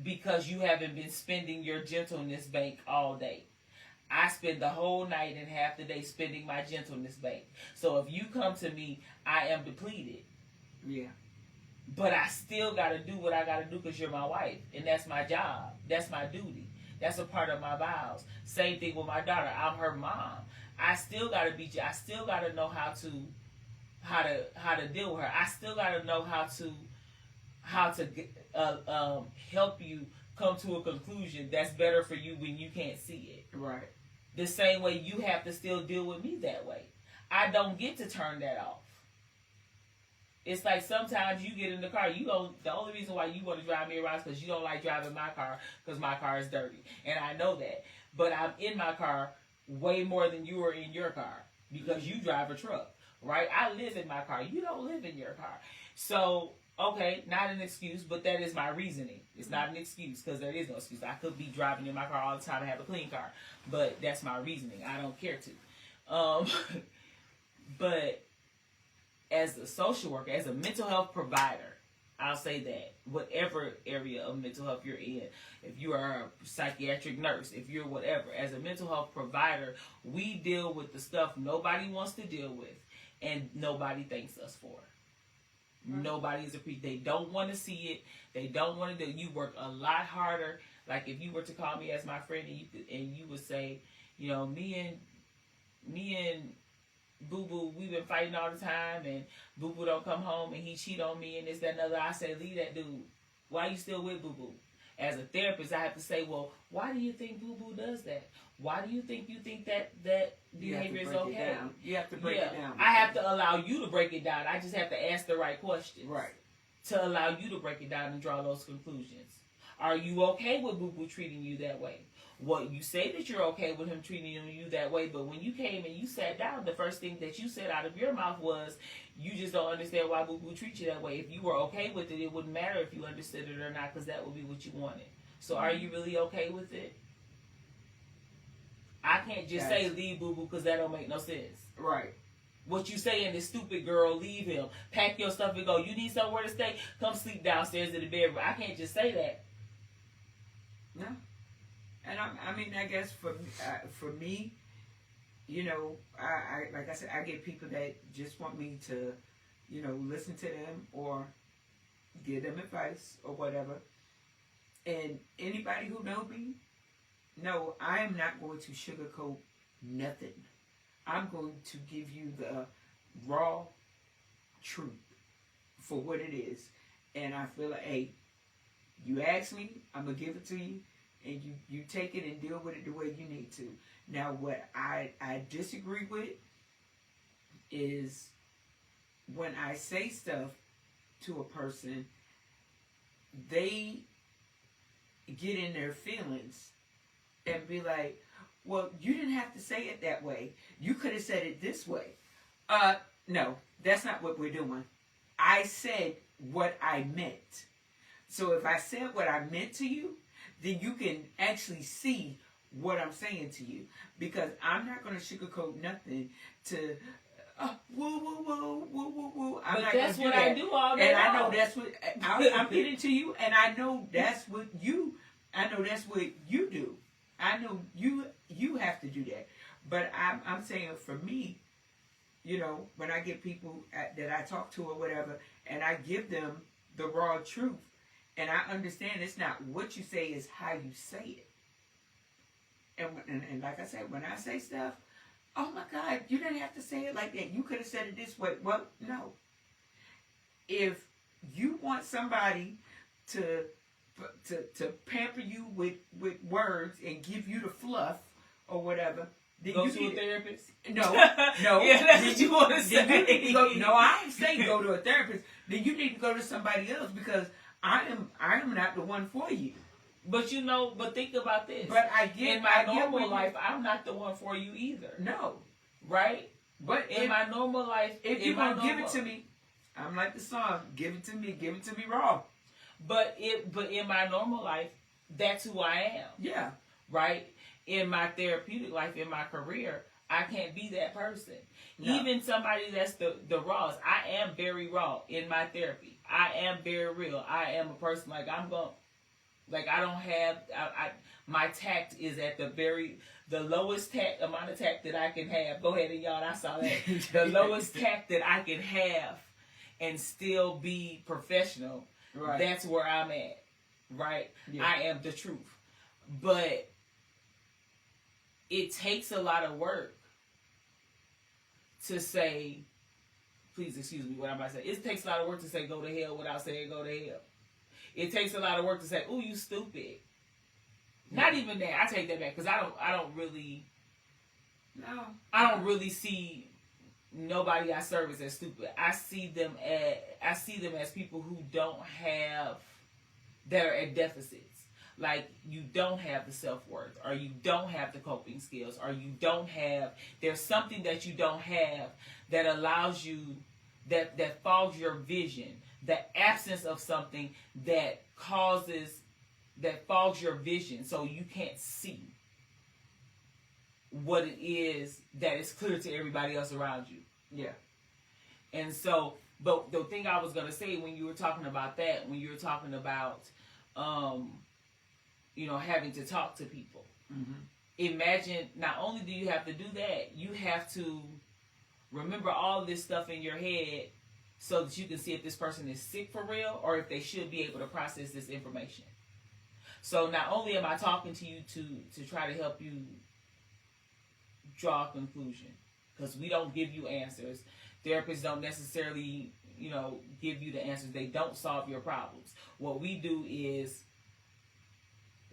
because you haven't been spending your gentleness bank all day. I spend the whole night and half the day spending my gentleness bank. So if you come to me, I am depleted. Yeah. But I still got to do what I got to do because you're my wife. And that's my job. That's my duty. That's a part of my vows. Same thing with my daughter. I'm her mom. I still got to I still got to know how to deal with her. I still got to know how to help you come to a conclusion that's better for you when you can't see it. Right. The same way you have to still deal with me that way. I don't get to turn that off. It's like sometimes you get in the car, the only reason why you want to drive me around is because you don't like driving my car because my car is dirty. And I know that. But I'm in my car way more than you are in your car because you drive a truck, right? I live in my car. You don't live in your car. So, okay, not an excuse, but that is my reasoning. It's not an excuse because there is no excuse. I could be driving in my car all the time and have a clean car, but that's my reasoning. I don't care to. But as a social worker, as a mental health provider, I'll say that whatever area of mental health you're in, if you are a psychiatric nurse, if you're whatever, as a mental health provider, we deal with the stuff nobody wants to deal with and nobody thanks us for. Right. Nobody's they don't want to see it. They don't want to do it. You work a lot harder. Like if you were to call me as my friend and you would say, you know, me and Boo Boo, we've been fighting all the time, and Boo Boo don't come home, and he cheat on me, and this, that, and other. I say, leave that dude. Why you still with Boo Boo? As a therapist, I have to say, well, why do you think Boo Boo does that? Why do you think that behavior is okay? You have to break it down. I have to allow you to break it down. I just have to ask the right questions. Right. To allow you to break it down and draw those conclusions. Are you okay with Boo Boo treating you that way? Well, you say that you're okay with him treating you that way, but when you came and you sat down, the first thing that you said out of your mouth was, you just don't understand why Boo Boo treats you that way. If you were okay with it, it wouldn't matter if you understood it or not, because that would be what you wanted. So are you really okay with it? I can't just say leave Boo Boo, because that don't make no sense. Right. What you saying is, stupid girl, leave him. Pack your stuff and go. You need somewhere to stay? Come sleep downstairs in the bedroom. I can't just say that. No. And I mean, I guess for me, you know, I like I said, I get people that just want me to, you know, listen to them or give them advice or whatever. And anybody who knows me, no, I am not going to sugarcoat nothing. I'm going to give you the raw truth for what it is. And I feel like, hey, you ask me, I'm going to give it to you. And you take it and deal with it the way you need to. Now, what I disagree with is when I say stuff to a person, they get in their feelings and be like, well, you didn't have to say it that way. You could have said it this way. No, that's not what we're doing. I said what I meant. So if I said what I meant to you, then you can actually see what I'm saying to you. Because I'm not going to sugarcoat nothing to, woo, woo, woo, woo, woo, woo. I'm not that's gonna what do that. I do all day And I long. know that's what, I'm getting to you, and I know that's what you do. I know you have to do that. But I'm saying for me, you know, when I get people that I talk to or whatever, and I give them the raw truth, and I understand it's not what you say, it's how you say it. And like I said, when I say stuff, oh my God, you didn't have to say it like that. You could have said it this way. Well, no. If you want somebody to pamper you with words and give you the fluff or whatever, then go you to need a therapist? No. Yeah, that's what you want to say. No, I don't say go to a therapist. Then you need to go to somebody else, because I am not the one for you. But you know, but think about this. But I get in my normal life, I'm not the one for you either. No. Right? But in my normal life, if you're gonna give it to me, I'm like the song, give it to me raw. But in my normal life, that's who I am. Yeah. Right? In my therapeutic life, in my career, I can't be that person. No. Even somebody that's the rawest. I am very raw in my therapy. I am very real. I am a person I don't have, my tact is at the lowest amount of tact that I can have. Go ahead and y'all, I saw that. The lowest tact that I can have and still be professional. Right. That's where I'm at. Right? Yeah. I am the truth. But it takes a lot of work to say, please excuse me what I'm about to say. It takes a lot of work to say go to hell without saying go to hell. It takes a lot of work to say, "Ooh, you stupid." Yeah. Not even that. I take that back, because I don't really see nobody I serve as stupid. I see them as people who that are at deficits. Like, you don't have the self-worth, or you don't have the coping skills, or there's something that you don't have that allows you, that fogs your vision, the absence of something that fogs your vision, so you can't see what it is that is clear to everybody else around you. Yeah. And so, but the thing I was going to say when you were talking about that, when you were talking about, having to talk to people. Mm-hmm. Imagine, not only do you have to do that, you have to remember all this stuff in your head so that you can see if this person is sick for real or if they should be able to process this information. So not only am I talking to you to try to help you draw a conclusion, because we don't give you answers. Therapists don't necessarily, give you the answers. They don't solve your problems. What we do is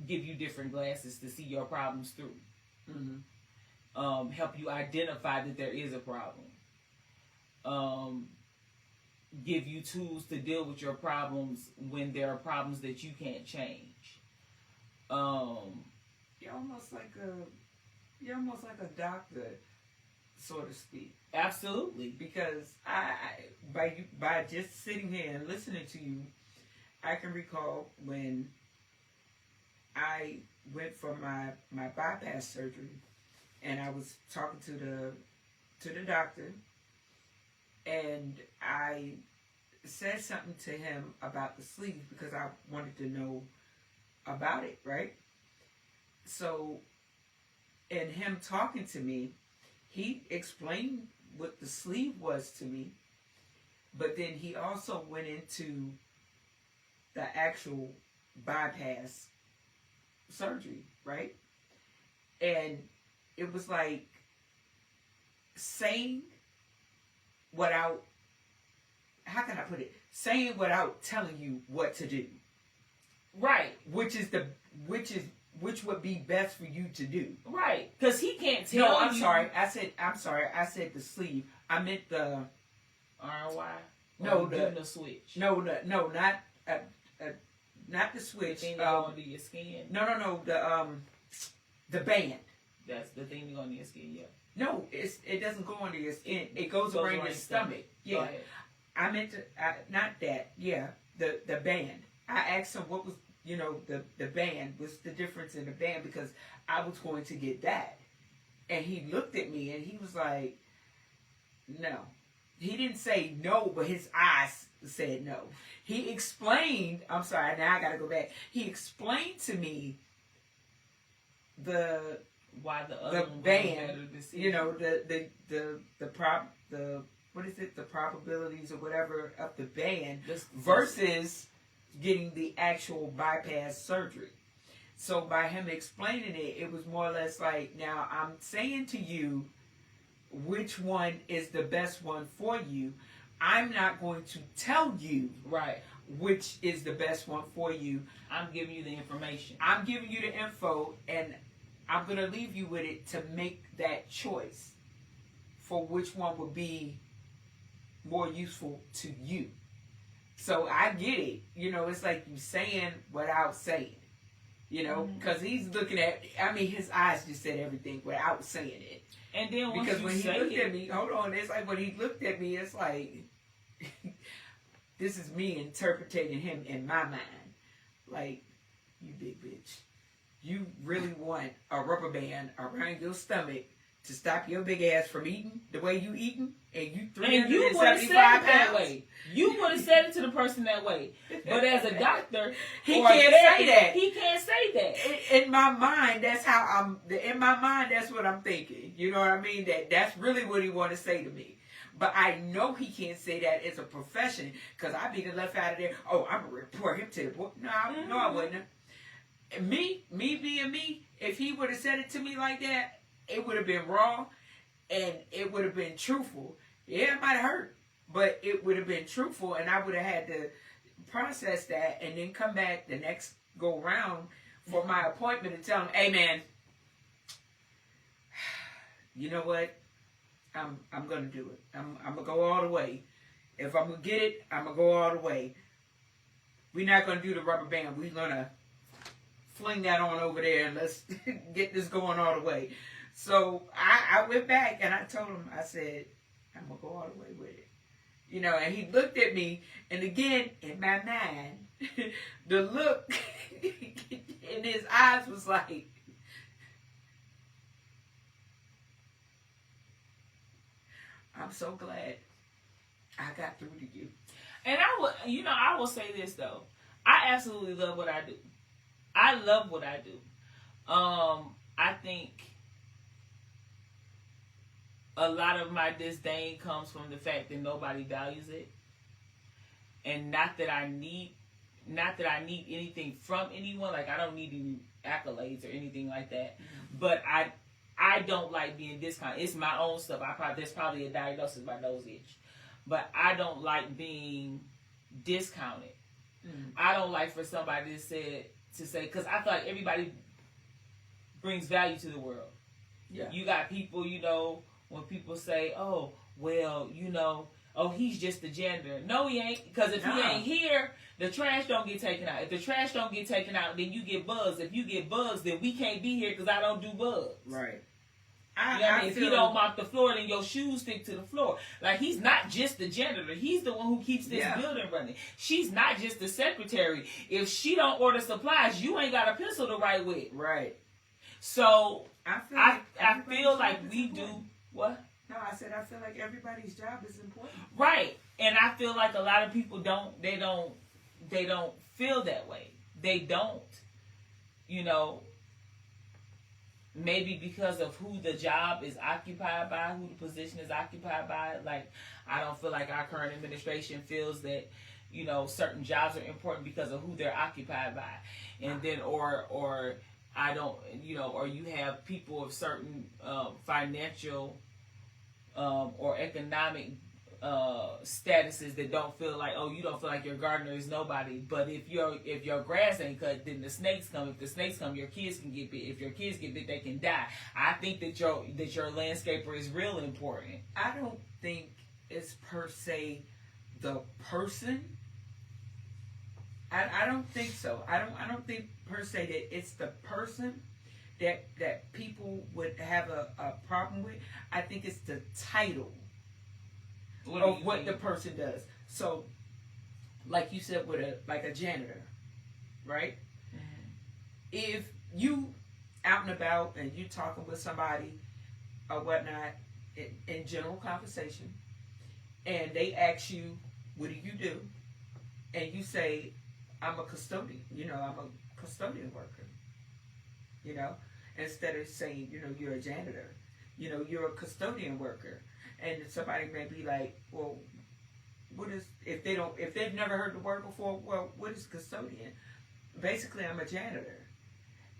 give you different glasses to see your problems through. Mm-hmm. Help you identify that there is a problem. Give you tools to deal with your problems when there are problems that you can't change. You're almost like a doctor, so to speak. Absolutely. Because by just sitting here and listening to you, I can recall when I went for my bypass surgery, and I was talking to the doctor, and I said something to him about the sleeve because I wanted to know about it, right? So, in him talking to me, he explained what the sleeve was to me, but then he also went into the actual bypass surgery, right? And it was like saying without, how can I put it? Saying without telling you what to do. Right. Which would be best for you to do. Right. Because he can't tell you. No, I'm sorry. I said the sleeve. I meant the RY. No, the switch. No, not the switch. The thing that go under your skin. No. The band. That's the thing that go under your skin. Yeah. No, it doesn't go under your skin. It goes around your stomach. Yeah. I meant to, not that. Yeah, the band. I asked him what was, the band. What's the difference in the band? Because I was going to get that. And he looked at me and he was like, no. He didn't say no, but his eyes said no. He explained, I'm sorry, now I got to go back. He explained to me why the other band, what is it, the probabilities or whatever of the band versus getting the actual bypass surgery. So by him explaining it, it was more or less like, now I'm saying to you which one is the best one for you. I'm not going to tell you which is the best one for you. I'm giving you the information. I'm giving you the info, and I'm going to leave you with it to make that choice for which one would be more useful to you. So I get it. It's like you saying without saying. Because he's looking at, his eyes just said everything without saying it. And then because when he looked at me, hold on, it's like when he looked at me, it's like, this is me interpreting him in my mind. Like, you big bitch. You really want a rubber band around your stomach to stop your big ass from eating the way you eating? And you 375 pounds? Way. You would have said it to the person that way. But as a doctor, he can't say that. He can't say that. In my mind, that's how that's what I'm thinking. You know what I mean? That's really what he want to say to me. But I know he can't say that as a profession because I'd be left out of there. Oh, I'm going to report him to the board. No, I wouldn't. Me being me, if he would have said it to me like that, it would have been raw and it would have been truthful. Yeah, it might have hurt, but it would have been truthful, and I would have had to process that and then come back the next go round for my appointment and tell him, hey man, you know what? I'm gonna do it. I'm gonna go all the way. If I'm gonna get it, I'm gonna go all the way. We're not gonna do the rubber band. We're gonna fling that on over there and let's get this going all the way. So I went back and I told him, I said, I'm going to go all the way with it. And he looked at me, and again, in my mind, the look in his eyes was like, I'm so glad I got through to you. And I will say this though. I absolutely love what I do. I love what I do. I think a lot of my disdain comes from the fact that nobody values it. And not that I need anything from anyone. Like, I don't need any accolades or anything like that. Mm-hmm. But I I don't like being discounted. It's my own stuff. There's probably a diagnosis, my nose itch, but I don't like being discounted. I don't like for somebody to say, because I feel like everybody brings value to the world. Yeah. You got people, when people say, oh, well, oh, he's just a janitor. No, he ain't. Because if he ain't here, the trash don't get taken out. If the trash don't get taken out, then you get bugs. If you get bugs, then we can't be here because I don't do bugs. Right. If you don't mop the floor, then your shoes stick to the floor. Like, he's not just the janitor. He's the one who keeps this building running. She's not just the secretary. If she don't order supplies, you ain't got a pencil to write with. Right. So, I feel like we do... What? No, I said I feel like everybody's job is important. Right. And I feel like a lot of people don't feel that way. They don't. Maybe because of who the job is occupied by, who the position is occupied by. Like, I don't feel like our current administration feels that, certain jobs are important because of who they're occupied by. And then, or I don't, or you have people of certain financial or economic statuses that don't feel like, oh, you don't feel like your gardener is nobody. But if your grass ain't cut, then the snakes come. If the snakes come, your kids can get bit. If your kids get bit, they can die. I think that your landscaper is real important. I don't think it's per se the person. I don't think so. I don't think per se that it's the person that people would have a problem with. I think it's the title of what the person does. So, like you said, with a janitor, right? Mm-hmm. If you out and about and you talking with somebody or whatnot in general conversation, and they ask you, "What do you do?" and you say, "I'm a custodian. I'm a custodian worker." Instead of saying, you're a janitor, you're a custodian worker. And somebody may be like, well, what is, if they've never heard the word before, well, what is custodian? Basically, I'm a janitor.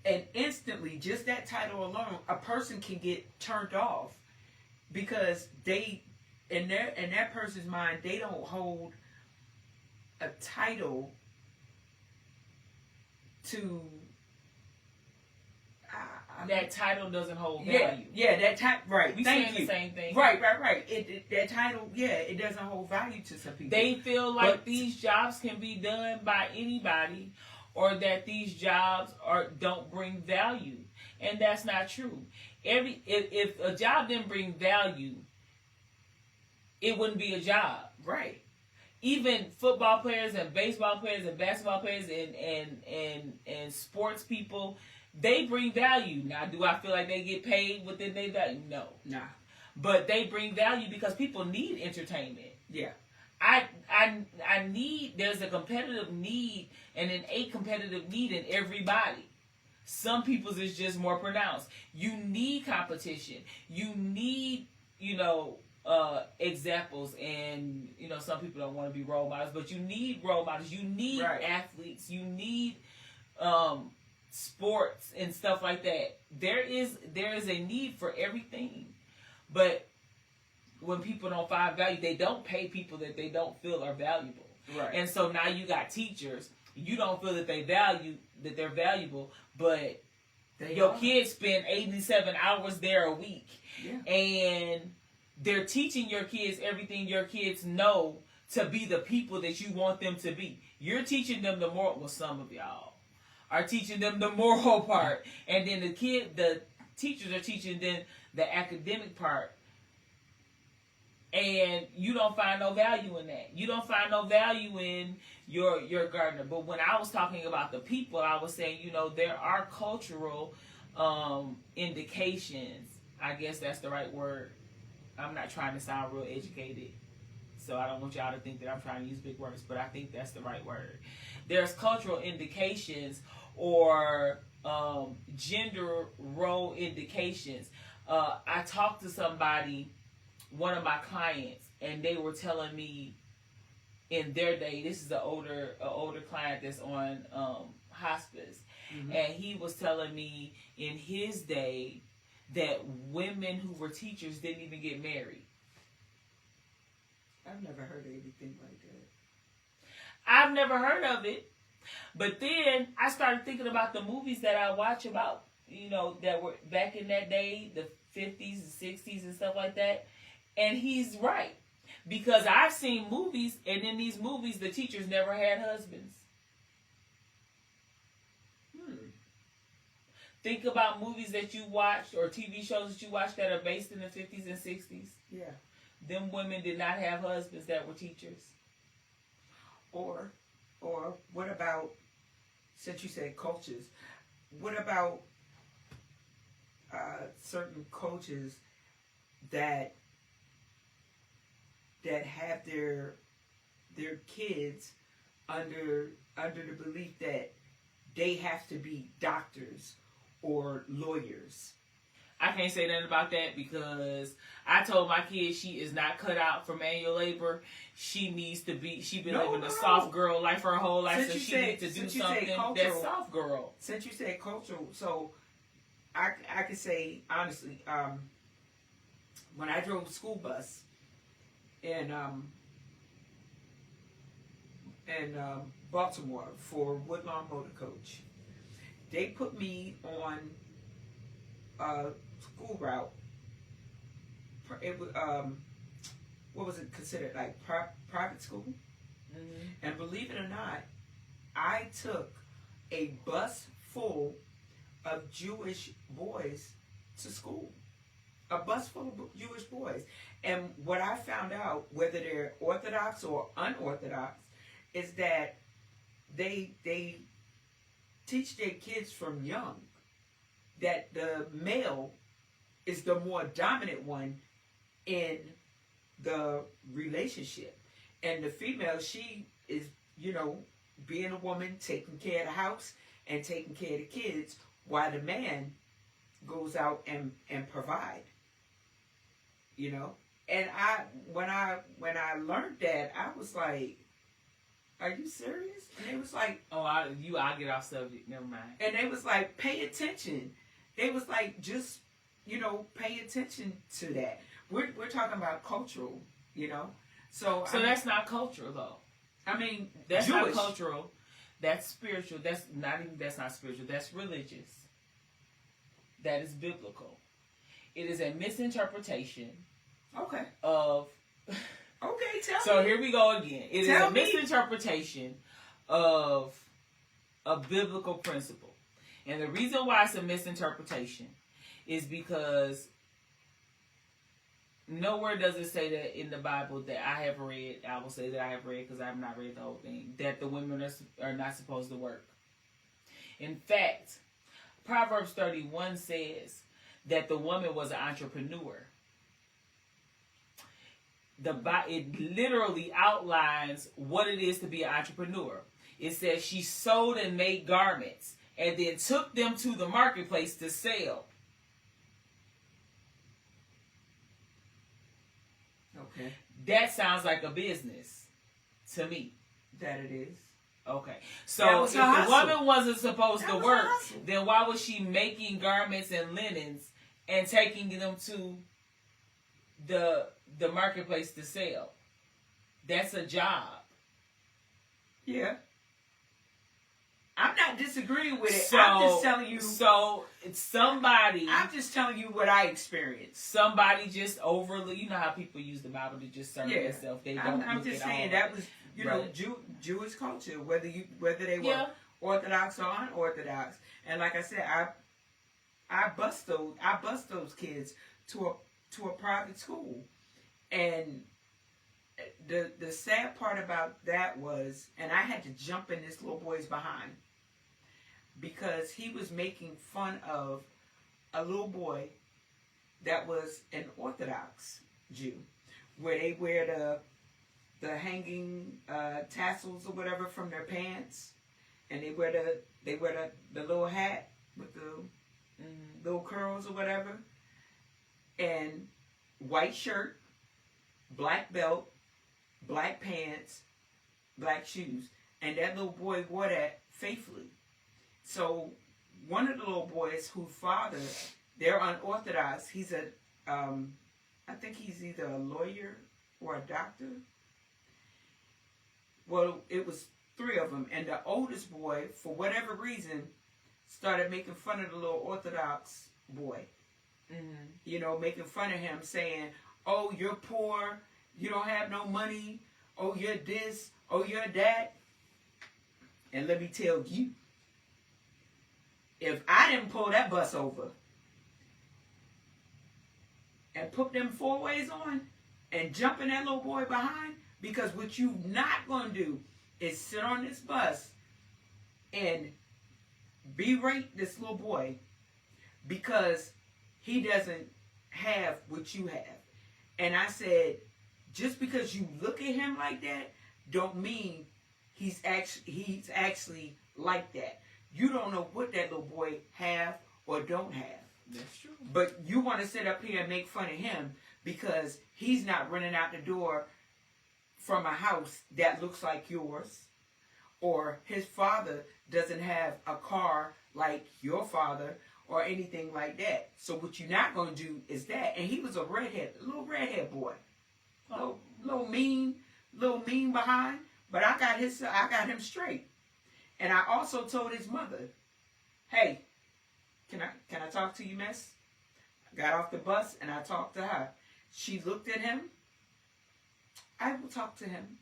And instantly, just that title alone, a person can get turned off because in that person's mind, they don't hold a title to... that title doesn't hold value. Yeah, that title, right. We saying the same thing. Right. That title, it doesn't hold value to some people. They feel like these jobs can be done by anybody, or that these jobs don't bring value, and that's not true. If a job didn't bring value, it wouldn't be a job. Right. Even football players and baseball players and basketball players and sports people, they bring value. Now, do I feel like they get paid within their value? No. Nah. But they bring value because people need entertainment. Yeah. I need, there's a competitive need, an innate competitive need in everybody. Some people's is just more pronounced. You need competition. You need, examples, and, some people don't want to be role models, but you need role models. You need athletes. You need, sports and stuff like that. There is a need for everything, but when people don't find value, they don't pay people that they don't feel are valuable. Right. And so now you got teachers. You don't feel that they're valuable, but your kids spend 87 hours there a week, and they're teaching your kids everything your kids know to be the people that you want them to be. You're teaching them the moral. Well, some of y'all are teaching them the moral part, and then the teachers are teaching them the academic part, and you don't find no value in that. You don't find no value in your gardener. But when I was talking about the people, I was saying, there are cultural indications. I guess that's the right word. I'm not trying to sound real educated, so I don't want y'all to think that I'm trying to use big words, but I think that's the right word. There's cultural indications or gender role indications. I talked to somebody, one of my clients, and they were telling me in their day, this is an older client that's on hospice, and he was telling me in his day that women who were teachers didn't even get married. I've never heard of anything like that. I've never heard of it. But then I started thinking about the movies that I watch about, that were back in that day, the 50s and 60s and stuff like that. And he's right. Because I've seen movies, and in these movies, the teachers never had husbands. Think about movies that you watched or TV shows that you watched that are based in the 50s and 60s. Yeah. Them women did not have husbands that were teachers. Or what about, since you said cultures, what about certain cultures that have their kids under the belief that they have to be doctors or lawyers? I can't say nothing about that because I told my kid she is not cut out for manual labor. She needs to be. She's been living a soft girl life her whole life, so she needs to do something that's soft girl. Since you said cultural, so I could say honestly, when I drove school bus in Baltimore for Woodlawn Motor Coach, they put me on a school route. It was what was it considered, like private school? Mm-hmm. And believe it or not, I took a bus full of Jewish boys to school. A bus full of Jewish boys. And what I found out, whether they're Orthodox or unorthodox, is that they teach their kids from young that the male is the more dominant one in the relationship. And the female, she is, being a woman, taking care of the house and taking care of the kids, while the man goes out and provide. And when I learned that, I was like, are you serious? And they was like, I'll get off subject, never mind. And they was like, pay attention. They was like, just, pay attention to that. We're talking about cultural, So that's not cultural, though. I mean, that's Jewish. Not cultural. That's spiritual. That's not spiritual. That's religious. That is biblical. It is a misinterpretation. Okay. Of. Okay, tell me. So here we go again. It is a misinterpretation of a biblical principle. And the reason why it's a misinterpretation is because nowhere does it say that in the Bible that I have read, I will say that I have read because I have not read the whole thing, that the women are not supposed to work. In fact, Proverbs 31 says that the woman was an entrepreneur. It literally outlines what it is to be an entrepreneur. It says she sewed and made garments and then took them to the marketplace to sell. Okay. That sounds like a business to me. That it is. Okay. So if the woman wasn't supposed to work, then why was she making garments and linens and taking them to the marketplace to sell? That's a job. Yeah. I'm not disagreeing with it. I'm just telling you. So it's somebody. I'm just telling you what I experienced. Somebody just overly. You know how people use the Bible to just serve themselves. They don't. I'm just saying that was Jewish culture, whether they were Orthodox or unorthodox. And like I said, I bust those kids to a private school. And the sad part about that was, and I had to jump in this little boy's behind because he was making fun of a little boy that was an Orthodox Jew, where they wear the hanging tassels or whatever from their pants, and they wear the little hat with the little curls or whatever, and white shirt, black belt, black pants, black shoes. And that little boy wore that faithfully. So one of the little boys whose father They're unorthodox. He's a, I think he's either a lawyer or a doctor. Well, it was 3 of them, and the oldest boy, for whatever reason, started making fun of the little Orthodox boy. Mm-hmm. You know, making fun of him, saying, "Oh, you're poor. You don't have no money. Oh, you're this. Oh, you're that." And let me tell you, if I didn't pull that bus over and put them 4-ways on and jump in that little boy behind, because what you not going to do is sit on this bus and berate this little boy because he doesn't have what you have. And I said, just because you look at him like that, don't mean he's actually like that. You don't know what that little boy have or don't have. That's true. But you want to sit up here and make fun of him because he's not running out the door from a house that looks like yours, or his father doesn't have a car like your father, or anything like that. So what you're not going to do is that. And he was a little redhead boy, little mean behind. But I got him straight. And I also told his mother, "Hey, can I talk to you, miss?" I got off the bus and I talked to her. She looked at him. "I will talk to him."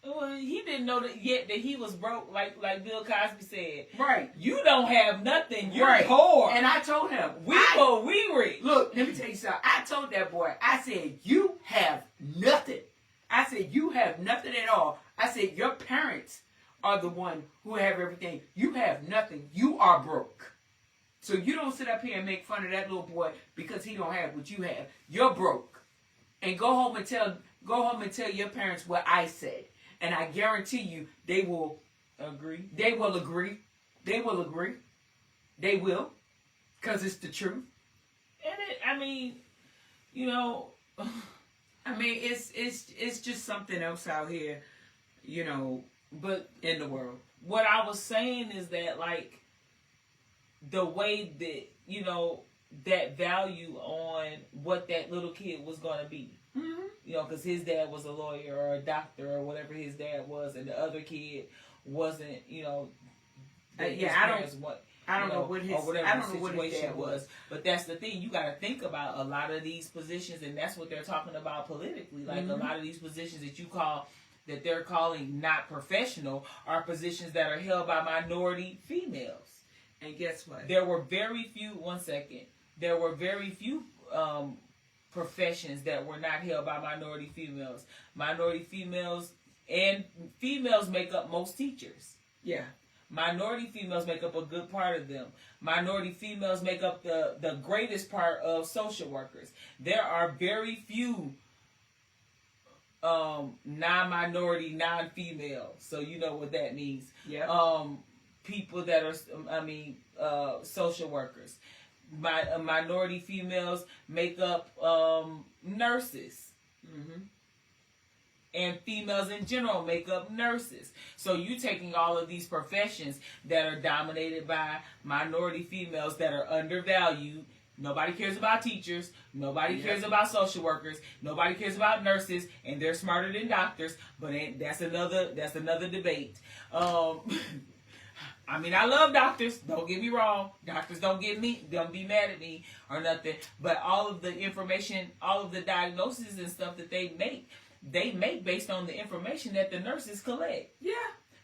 Well, he didn't know that yet that he was broke, like Bill Cosby said. Right. You don't have nothing. You're right. poor. And I told him, we rich. Look, let me tell you something. I told that boy, I said, you have nothing. I said, you have nothing at all. I said, your parents are the one who have everything. You have nothing. You are broke. So you don't sit up here and make fun of that little boy because he don't have what you have. You're broke. And go home and tell your parents what I said. And I guarantee you they will agree. They will agree. They will agree. They will. Because it's the truth. And it's just something else out here, but in the world. What I was saying is that, like, the way that, that value on what that little kid was going to be. Mm-hmm. Because his dad was a lawyer or a doctor or whatever his dad was, and the other kid wasn't, I don't know what his dad was. But that's the thing. You got to think about a lot of these positions, and that's what they're talking about politically. Like, a lot of these positions that they're calling not professional are positions that are held by minority females. And guess what? There were very few professions that were not held by minority females. Minority females and females make up most teachers. Yeah. Minority females make up a good part of them. Minority females make up the greatest part of social workers. There are very few non-minority, non-female. So you know what that means. Yeah. People that are, social workers. Minority females make up nurses. Mm-hmm. And females in general make up nurses. So you taking all of these professions that are dominated by minority females that are undervalued. Nobody cares about teachers. Nobody cares about social workers. Nobody cares about nurses, and they're smarter than doctors. But that's another debate. I love doctors. Don't get me wrong. Doctors don't be mad at me or nothing. But all of the information, all of the diagnoses and stuff that they make based on the information that the nurses collect. Yeah.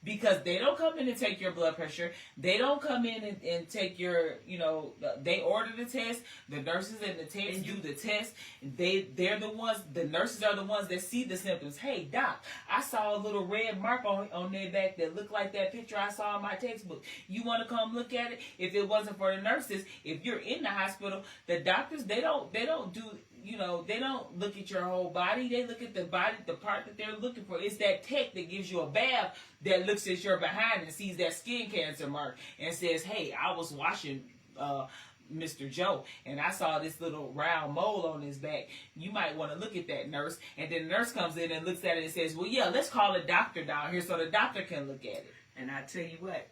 Because they don't come in and take your blood pressure. They don't come in and take your, they order the test. The nurses and the techs do the test. They're the ones, the nurses are the ones that see the symptoms. Hey, doc, I saw a little red mark on their back that looked like that picture I saw in my textbook. You want to come look at it? If it wasn't for the nurses, if you're in the hospital, the doctors, they don't do, they don't look at your whole body. They look at the body, the part that they're looking for. It's that tech that gives you a bath that looks at your behind and sees that skin cancer mark and says, hey, I was washing Mr. Joe and I saw this little round mole on his back. You might want to look at that, nurse. And then the nurse comes in and looks at it and says, well, yeah, let's call a doctor down here so the doctor can look at it. And I tell you what,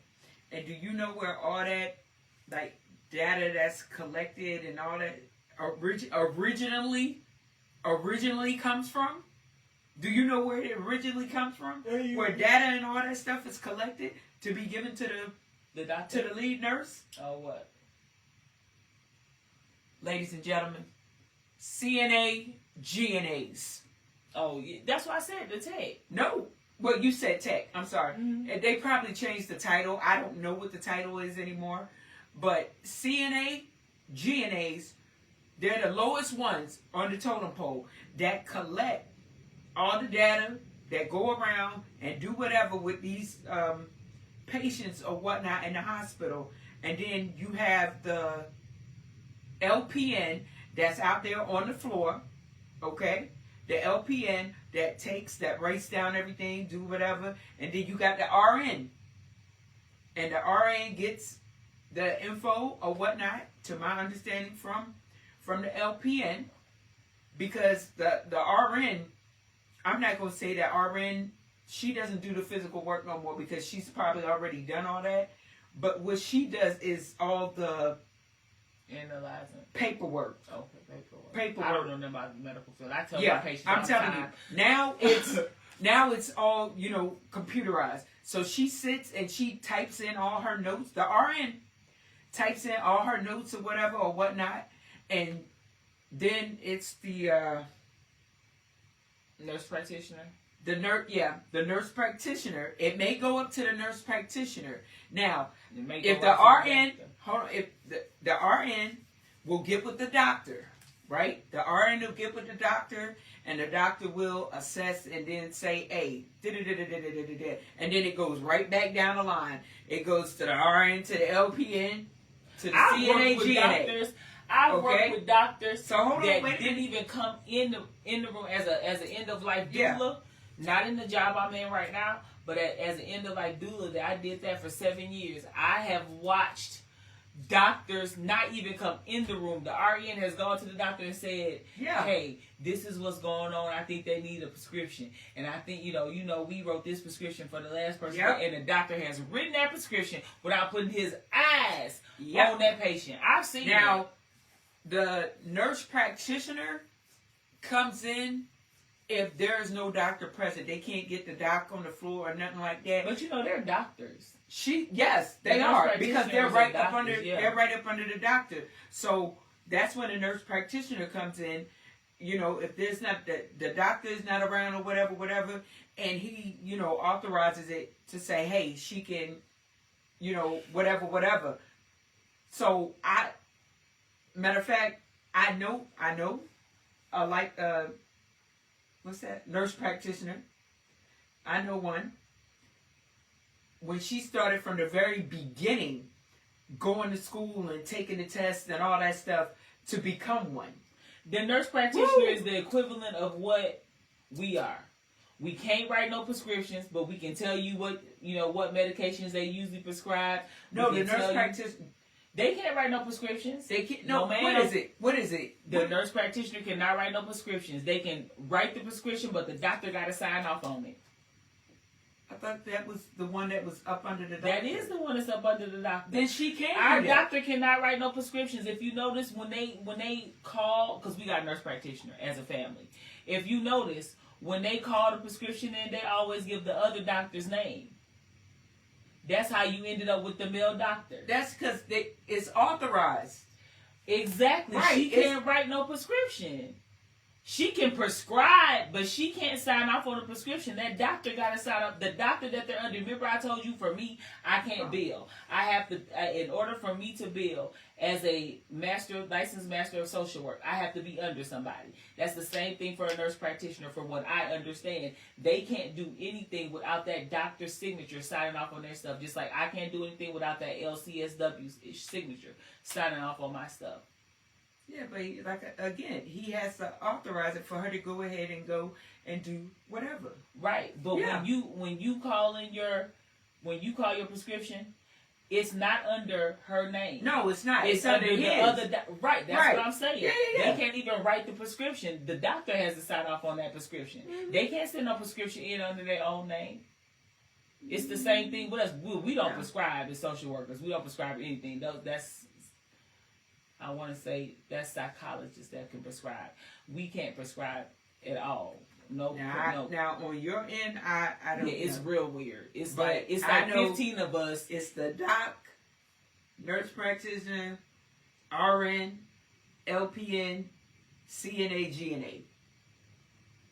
and do you know where all that, like, data that's collected and all that originally comes from? Do you know where it originally comes from? Where data and all that stuff is collected to be given to the doctor, to the lead nurse? Oh, what? Ladies and gentlemen, CNA, GNAs. Oh, yeah, that's why I said the tech. No. Well, you said tech. I'm sorry. Mm-hmm. They probably changed the title. I don't know what the title is anymore. But CNA, GNAs, they're the lowest ones on the totem pole that collect all the data, that go around and do whatever with these patients or whatnot in the hospital. And then you have the LPN that's out there on the floor, okay? The LPN that writes down everything, do whatever. And then you got the RN. And the RN gets the info or whatnot, to my understanding, from the LPN. Because the RN, I'm not going to say that RN, she doesn't do the physical work no more because she's probably already done all that. But what she does is all the analyzing paperwork. Okay, paperwork. I don't know nothing about the medical field. I tell my patients I'm telling you. Now it's all, computerized. So she sits and she types in all her notes. The RN types in all her notes or whatever or whatnot, and then it's the nurse practitioner. The nurse practitioner. It may go up to the nurse practitioner. Now, if the RN, if the RN will get with the doctor, right? The RN will get with the doctor, and the doctor will assess and then say, hey, and then it goes right back down the line. It goes to the RN, to the LPN, to the CNA, GNA. I've worked with doctors that didn't even come in the room as an end of life doula. Yeah. Not in the job I'm in right now, but as an end of life doula, that I did that for 7 years. I have watched doctors not even come in the room. The RN has gone to the doctor and said, hey, this is what's going on. I think they need a prescription. And I think, we wrote this prescription for the last person. Yep. And the doctor has written that prescription without putting his eyes on that patient. I've seen now, the nurse practitioner comes in if there is no doctor present. They can't get the doc on the floor or nothing like that. But they're doctors. Yes, they are, because they're right up under the doctor. So that's when the nurse practitioner comes in. If there's not the doctor is not around or whatever, and he authorizes it to say, hey, she can, whatever. So matter of fact, I know, what's that? Nurse practitioner. I know one. When she started from the very beginning, going to school and taking the tests and all that stuff to become one. The nurse practitioner is the equivalent of what we are. We can't write no prescriptions, but we can tell you what medications they usually prescribe. No, the nurse practitioner. They can't write no prescriptions. They can't. No, ma'am. What is it? The nurse practitioner cannot write no prescriptions. They can write the prescription, but the doctor got to sign off on it. I thought that was the one that was up under the doctor. That is the one that's up under the doctor. Then she can't. Our doctor cannot write no prescriptions. If you notice, when they call, because we got a nurse practitioner as a family. If you notice, when they call the prescription in, they always give the other doctor's name. That's how you ended up with the male doctor. That's because it's authorized. Exactly. Right. She can't write no prescription. She can prescribe, but she can't sign off on the prescription. That doctor got to sign up. The doctor that they're under. Remember I told you, for me, I can't bill. I have to, in order for me to bill as a licensed master of social work, I have to be under somebody. That's the same thing for a nurse practitioner, from what I understand. They can't do anything without that doctor's signature signing off on their stuff. Just like I can't do anything without that LCSW's signature signing off on my stuff. Yeah, but again, he has to authorize it for her to go ahead and go and do whatever. Right, but when you call your prescription, it's not under her name. No, it's not. It's under his. The other. Right, that's what I'm saying. Yeah. They can't even write the prescription. The doctor has to sign off on that prescription. Mm-hmm. They can't send no prescription in under their own name. It's the same thing with us. We don't prescribe as social workers. We don't prescribe anything. I want to say that's psychologists that can prescribe. We can't prescribe at all. No, Now on your end, I don't. Yeah, it's know. real weird. It's But like 15 of us. It's the doc, nurse practitioner, RN, LPN, CNA, GNA.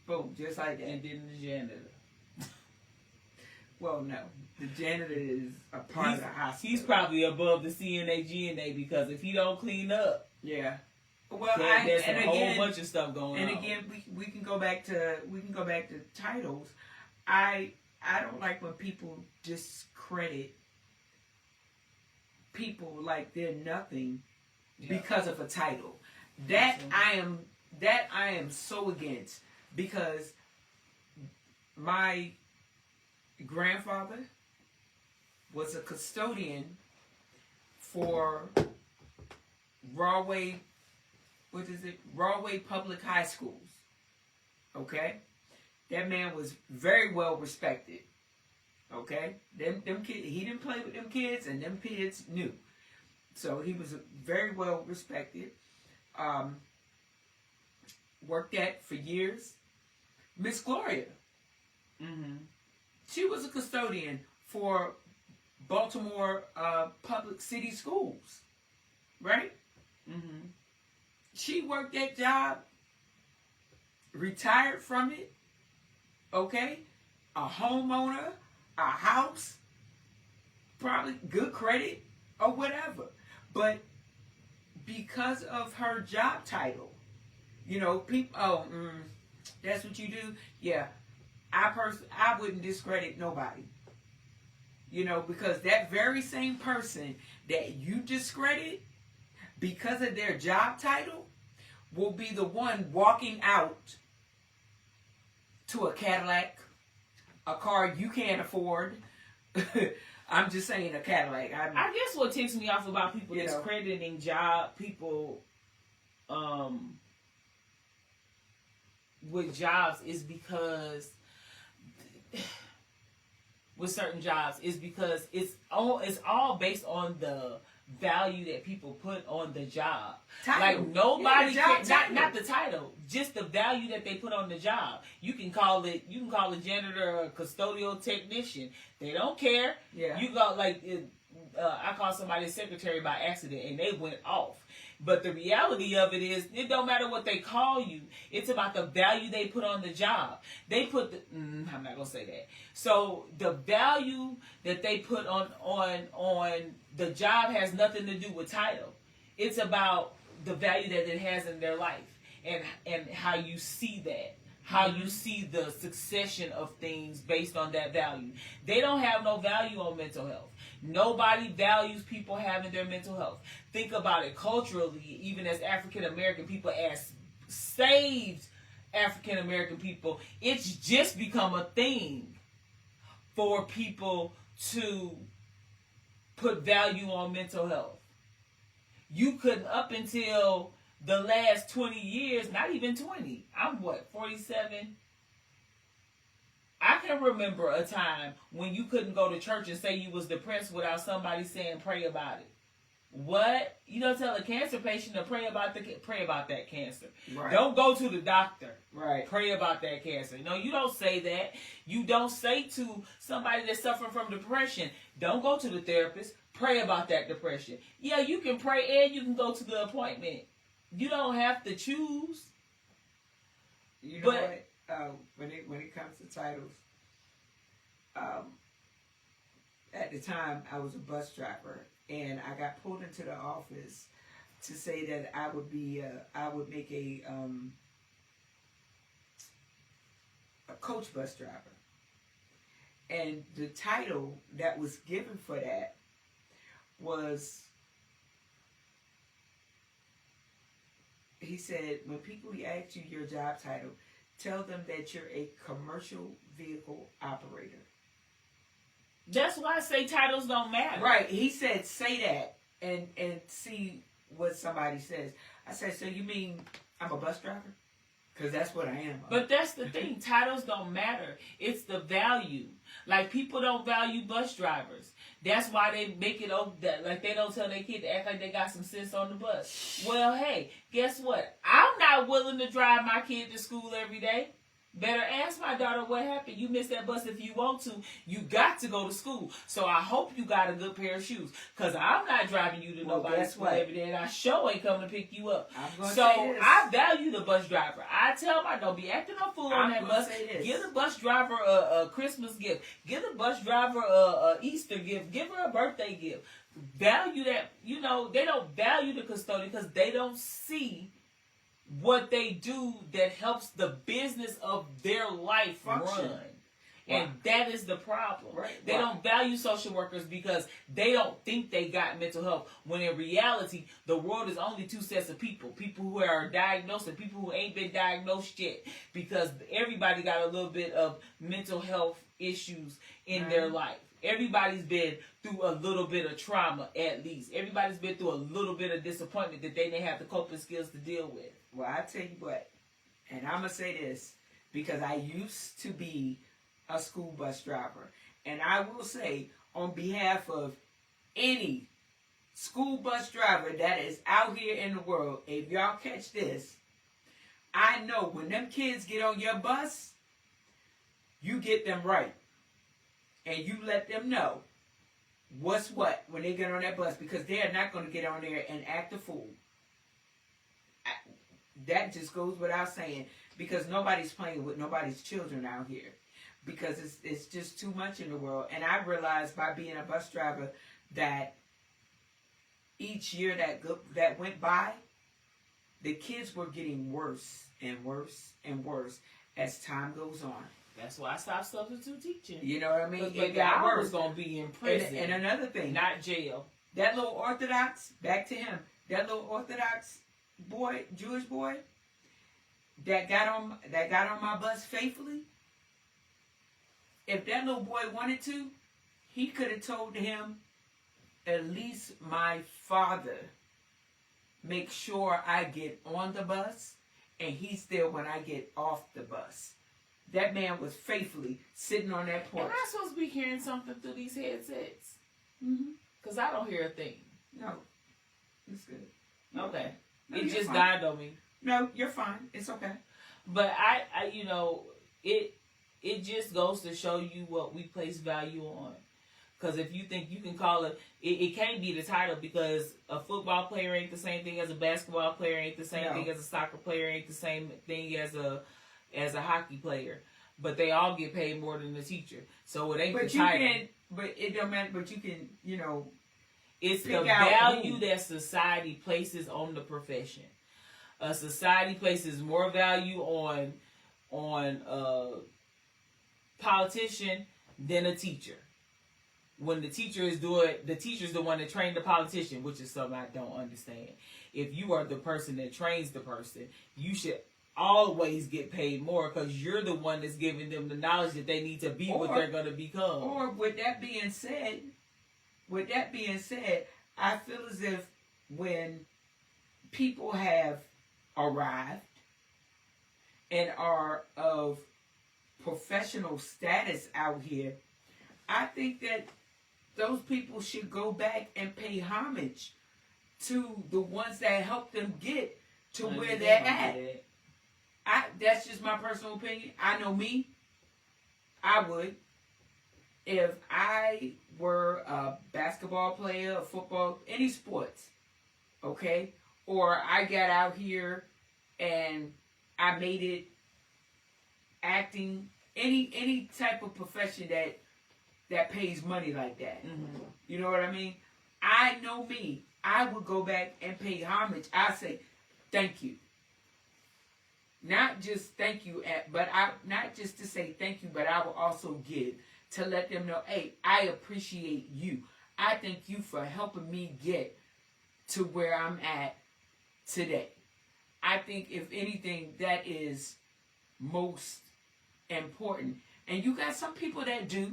Boom, just like that. And then the janitor. Well, no. The janitor is a part of the hospital. He's probably above the CNA, GNA because if he don't clean up, yeah. Well, there's a whole bunch of stuff going on. And again, we can go back to titles. I don't like when people discredit people like they're nothing because of a title. That I am so against, because my grandfather was a custodian for Rahway Public High Schools. Okay? That man was very well respected. Okay? Them kids, he didn't play with them kids, and them kids knew. So he was very well respected. Worked at for years. Miss Gloria. Mm-hmm. She was a custodian for Baltimore public city schools. Right? Mm-hmm. She worked that job, retired from it, okay? A homeowner, a house, probably good credit or whatever. But because of her job title, people, that's what you do? Yeah, I wouldn't discredit nobody. Because that very same person that you discredit because of their job title will be the one walking out to a Cadillac, a car you can't afford. I'm just saying a Cadillac. I guess what ticks me off about people discrediting people with jobs is because with certain jobs is because it's all based on the value that people put on the job. Title. Like nobody can, not the title, just the value that they put on the job. You can call a janitor or a custodial technician. They don't care. Yeah. You got I called somebody a secretary by accident and they went off. But the reality of it is, it don't matter what they call you. It's about the value they put on the job. They put I'm not gonna say that. So the value that they put on the job has nothing to do with title. It's about the value that it has in their life and how you see that. How you see the succession of things based on that value. They don't have no value on mental health. Nobody values people having their mental health. Think about it culturally, even as African American people, as saved African American people, it's just become a thing for people to put value on mental health. You couldn't, up until the last 20 years, not even 20. I'm 47? I can remember a time when you couldn't go to church and say you was depressed without somebody saying pray about it. What? You don't tell a cancer patient to pray about that cancer. Right. Don't go to the doctor. Right. Pray about that cancer. No, you don't say that. You don't say to somebody that's suffering from depression, don't go to the therapist. Pray about that depression. Yeah, you can pray and you can go to the appointment. You don't have to choose. You know what? When it comes to titles, at the time I was a bus driver, and I got pulled into the office to say that I would make a coach bus driver, and the title that was given for that was, he said, when people ask you your job title, tell them that you're a commercial vehicle operator. That's why I say titles don't matter. Right. He said, say that and see what somebody says. I said, so you mean I'm a bus driver? Because that's what I am. But that's the thing. Titles don't matter. It's the value. Like, people don't value bus drivers. That's why they make it like they don't tell their kid to act like they got some sense on the bus. Well, hey, guess what? I'm not willing to drive my kid to school every day. Better ask my daughter what happened. You missed that bus if you want to. You got to go to school. So I hope you got a good pair of shoes. Because I'm not driving you to nobody's school every day. And I sure ain't coming to pick you up. So I value the bus driver. I tell my don't be acting no fool on that bus. Give the bus driver a Christmas gift. Give the bus driver a Easter gift. Give her a birthday gift. Value that. You know, they don't value the custodian because they don't see what they do that helps the business of their life function. Run. And that is the problem. Right. They don't value social workers because they don't think they got mental health, when in reality, the world is only two sets of people. People who are diagnosed and people who ain't been diagnosed yet. Because everybody got a little bit of mental health issues in their life. Everybody's been through a little bit of trauma, at least. Everybody's been through a little bit of disappointment that they didn't have the coping skills to deal with. Well, I tell you what, and I'm going to say this, because I used to be a school bus driver. And I will say, on behalf of any school bus driver that is out here in the world, if y'all catch this, I know when them kids get on your bus, you get them right. And you let them know what's what when they get on that bus, because they're not going to get on there and act a fool. That just goes without saying, because nobody's playing with nobody's children out here, because it's just too much in the world. And I realized by being a bus driver that each year that went by, the kids were getting worse and worse and worse as time goes on. That's why I stopped substitute teaching. You know what I mean? It got worse. I was going to be in prison. And another thing. Not jail. That little Orthodox, back to him, that little Orthodox boy, Jewish boy, that got on my bus faithfully, if that little boy wanted to, he could have told him, at least my father make sure I get on the bus and he's there when I get off the bus. That man was faithfully sitting on that porch. Am I supposed to be hearing something through these headsets? Mm-hmm. Because I don't hear a thing. No. It's good. Okay. No, it just fine. died on me. No, you're fine. It's okay. But I you know, it just goes to show you what we place value on. Because if you think you can call it can't be the title, because a football player ain't the same thing as a basketball player, ain't the same thing as a soccer player, ain't the same thing as a hockey player. But they all get paid more than the teacher. So it ain't the title. But it don't matter. But you can, you know, it's the value that society places on the profession. A society places more value on a politician than a teacher. When the teacher's the one that trained the politician, which is something I don't understand. If you are the person that trains the person, you should always get paid more, because you're the one that's giving them the knowledge that they need to be what they're going to become. Or with that being said, I feel as if when people have arrived and are of professional status out here, I think that those people should go back and pay homage to the ones that helped them get to where they're at. That's just my personal opinion. I know me. I would. If I were a basketball player, a football, any sports, okay, or I got out here and I made it acting, any type of profession that pays money like that. Mm-hmm. You know what I mean? I know me. I would go back and pay homage. I say, thank you. Not just thank you, not just to say thank you, but I will also give to let them know, hey, I appreciate you. I thank you for helping me get to where I'm at today. I think, if anything, that is most important. And you got some people that do.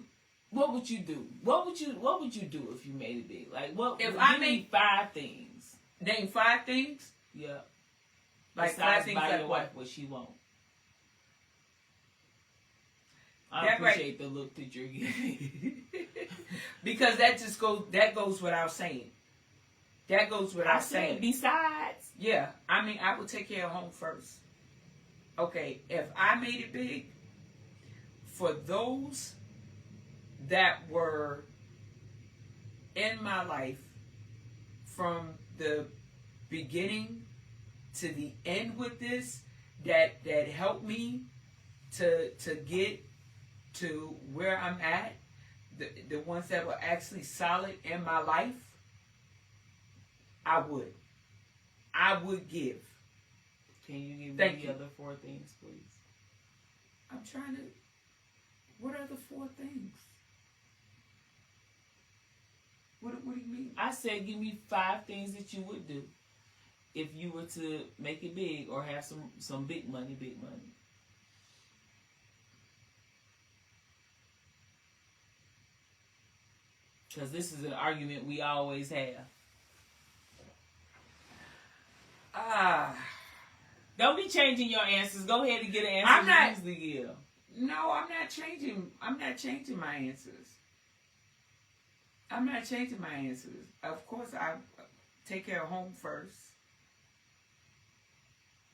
What would you do? What would you do if you made it big? Like, what? If I made 5 things. Name 5 things. Yeah. Like besides 5 things buy like your wife what she wants. I appreciate the look that you're giving. Because that goes without saying. That goes without saying. Besides. Yeah. I mean, I would take care of home first. Okay, if I made it big, for those that were in my life from the beginning to the end with this, that helped me to get to where I'm at, the ones that were actually solid in my life, I would give. Can you give me Thank the you. other 4 things, please? I'm trying to. What are the 4 things? What do you mean? I said give me 5 things that you would do if you were to make it big or have some big money. Because this is an argument we always have. Don't be changing your answers. Go ahead and get an answer you usually give. No, I'm not changing. I'm not changing my answers. I'm not changing my answers. Of course, I take care of home first.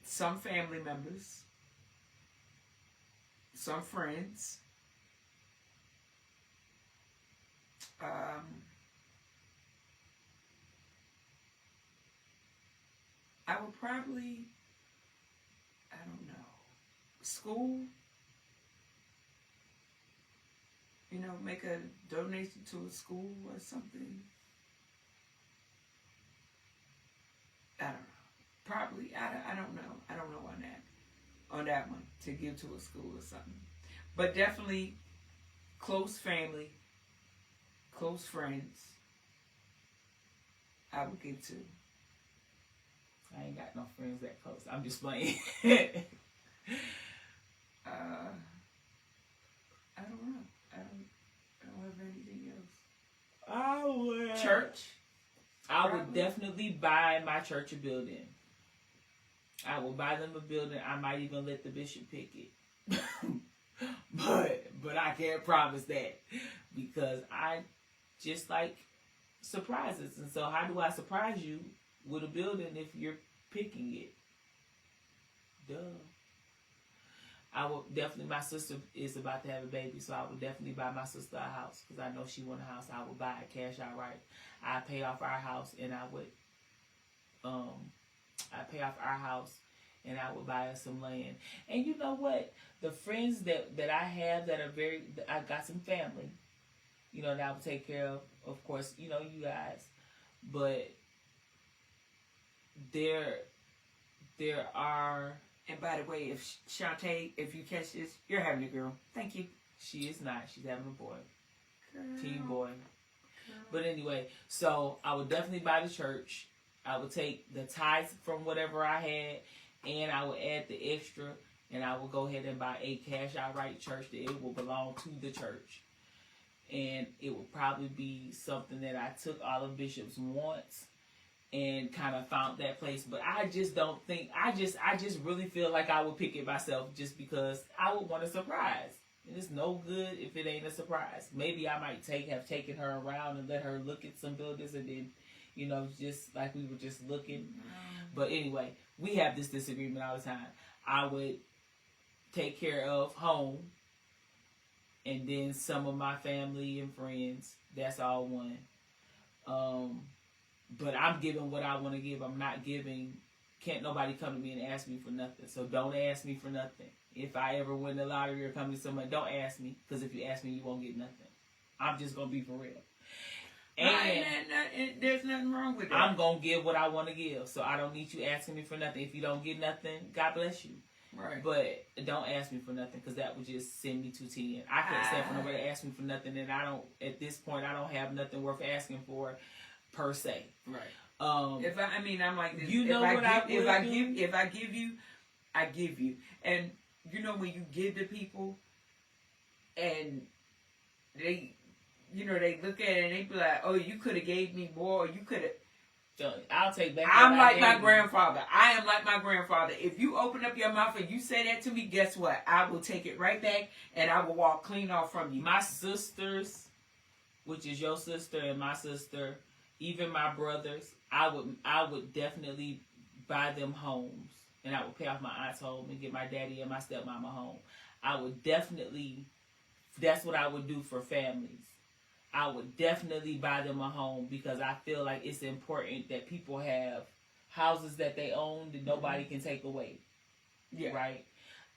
Some family members. Some friends. I would probably, I don't know, school. You know, make a donation to a school or something. I don't know. Probably, I don't know. I don't know on that one, to give to a school or something. But definitely close family, close friends, I would give to. I ain't got no friends that close. I'm just playing. I don't know. I don't have anything else. I would. Church? I would definitely buy my church a building. I will buy them a building. I might even let the bishop pick it. but I can't promise that, because I just like surprises. And so how do I surprise you with a building if you're picking it? Duh. I would definitely, my sister is about to have a baby, so I would definitely buy my sister a house, because I know she want a house. I would buy it cash outright. I pay off our house, and I would buy us some land. And you know what? The friends that I have that are I got some family, you know, that I would take care of course, you know, you guys. But there are... And by the way, if Shantae, if you catch this, you're having a girl. Thank you. She is not. She's having a boy. Girl. Teen boy. But anyway, so I would definitely buy the church. I would take the tithes from whatever I had, and I would add the extra, and I would go ahead and buy a cash outright church that it will belong to the church. And it would probably be something that I took all of Bishop's wants and kind of found that place. But I just don't think, I just really feel like I would pick it myself, just because I would want a surprise. And it's no good if it ain't a surprise. Maybe I might have taken her around and let her look at some buildings, and then, you know, just like we were just looking. But anyway, we have this disagreement all the time. I would take care of home, and then some of my family and friends. That's all one. But I'm giving what I want to give. I'm not giving. Can't nobody come to me and ask me for nothing. So don't ask me for nothing. If I ever win the lottery or come to somebody, don't ask me. Because if you ask me, you won't get nothing. I'm just going to be for real. And there's nothing wrong with that. I'm going to give what I want to give. So I don't need you asking me for nothing. If you don't get nothing, God bless you. Right. But don't ask me for nothing, because that would just send me to 10. I can't stand for nobody to ask me for nothing, and at this point, I don't have nothing worth asking for, per se. Right. I'm like this. You know if I give you, I give you. And you know, when you give to people, and they, you know, they look at it and they be like, "Oh, you could have gave me more. Or you could have." I'll take back. I'm like my grandfather. I am like my grandfather. If you open up your mouth and you say that to me, guess what? I will take it right back and I will walk clean off from you. My sisters, which is your sister and my sister, even my brothers, I would definitely buy them homes, and I would pay off my aunt's home and get my daddy and my stepmama home. I would definitely, that's what I would do for families. I would definitely buy them a home because I feel like it's important that people have houses that they own that nobody can take away. Yeah. Right?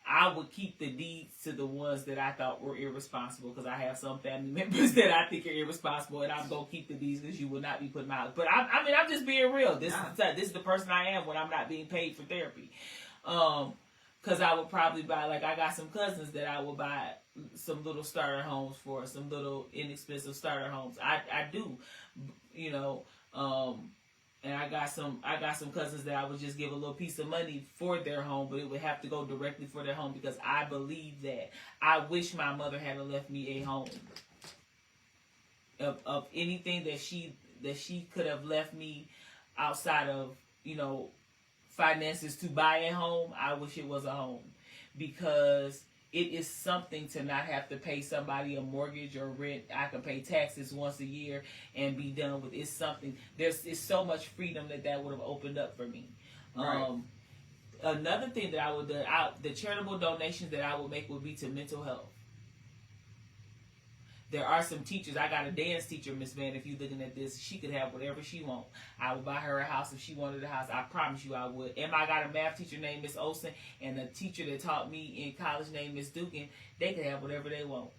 I would keep the deeds to the ones that I thought were irresponsible because I have some family members that I think are irresponsible, and I'm going to keep the deeds because you will not be putting my house. But I'm just being real. This is the person I am when I'm not being paid for therapy. Because I would probably buy, like I got some cousins that I would buy some little starter homes for, some little inexpensive starter homes. I do, you know, and I got some cousins that I would just give a little piece of money for their home, but it would have to go directly for their home because I believe that. I wish my mother had left me a home. Of anything that she could have left me outside of, you know, finances to buy a home, I wish it was a home, because it is something to not have to pay somebody a mortgage or rent. I can pay taxes once a year and be done with. It's something. It's so much freedom that would have opened up for me. Right. Another thing that I would do, the charitable donations that I would make would be to mental health. There are some teachers. I got a dance teacher, Miss Van. If you're looking at this, she could have whatever she wants. I would buy her a house if she wanted a house. I promise you I would. And I got a math teacher named Miss Olsen, and a teacher that taught me in college named Miss Dugan. They could have whatever they want.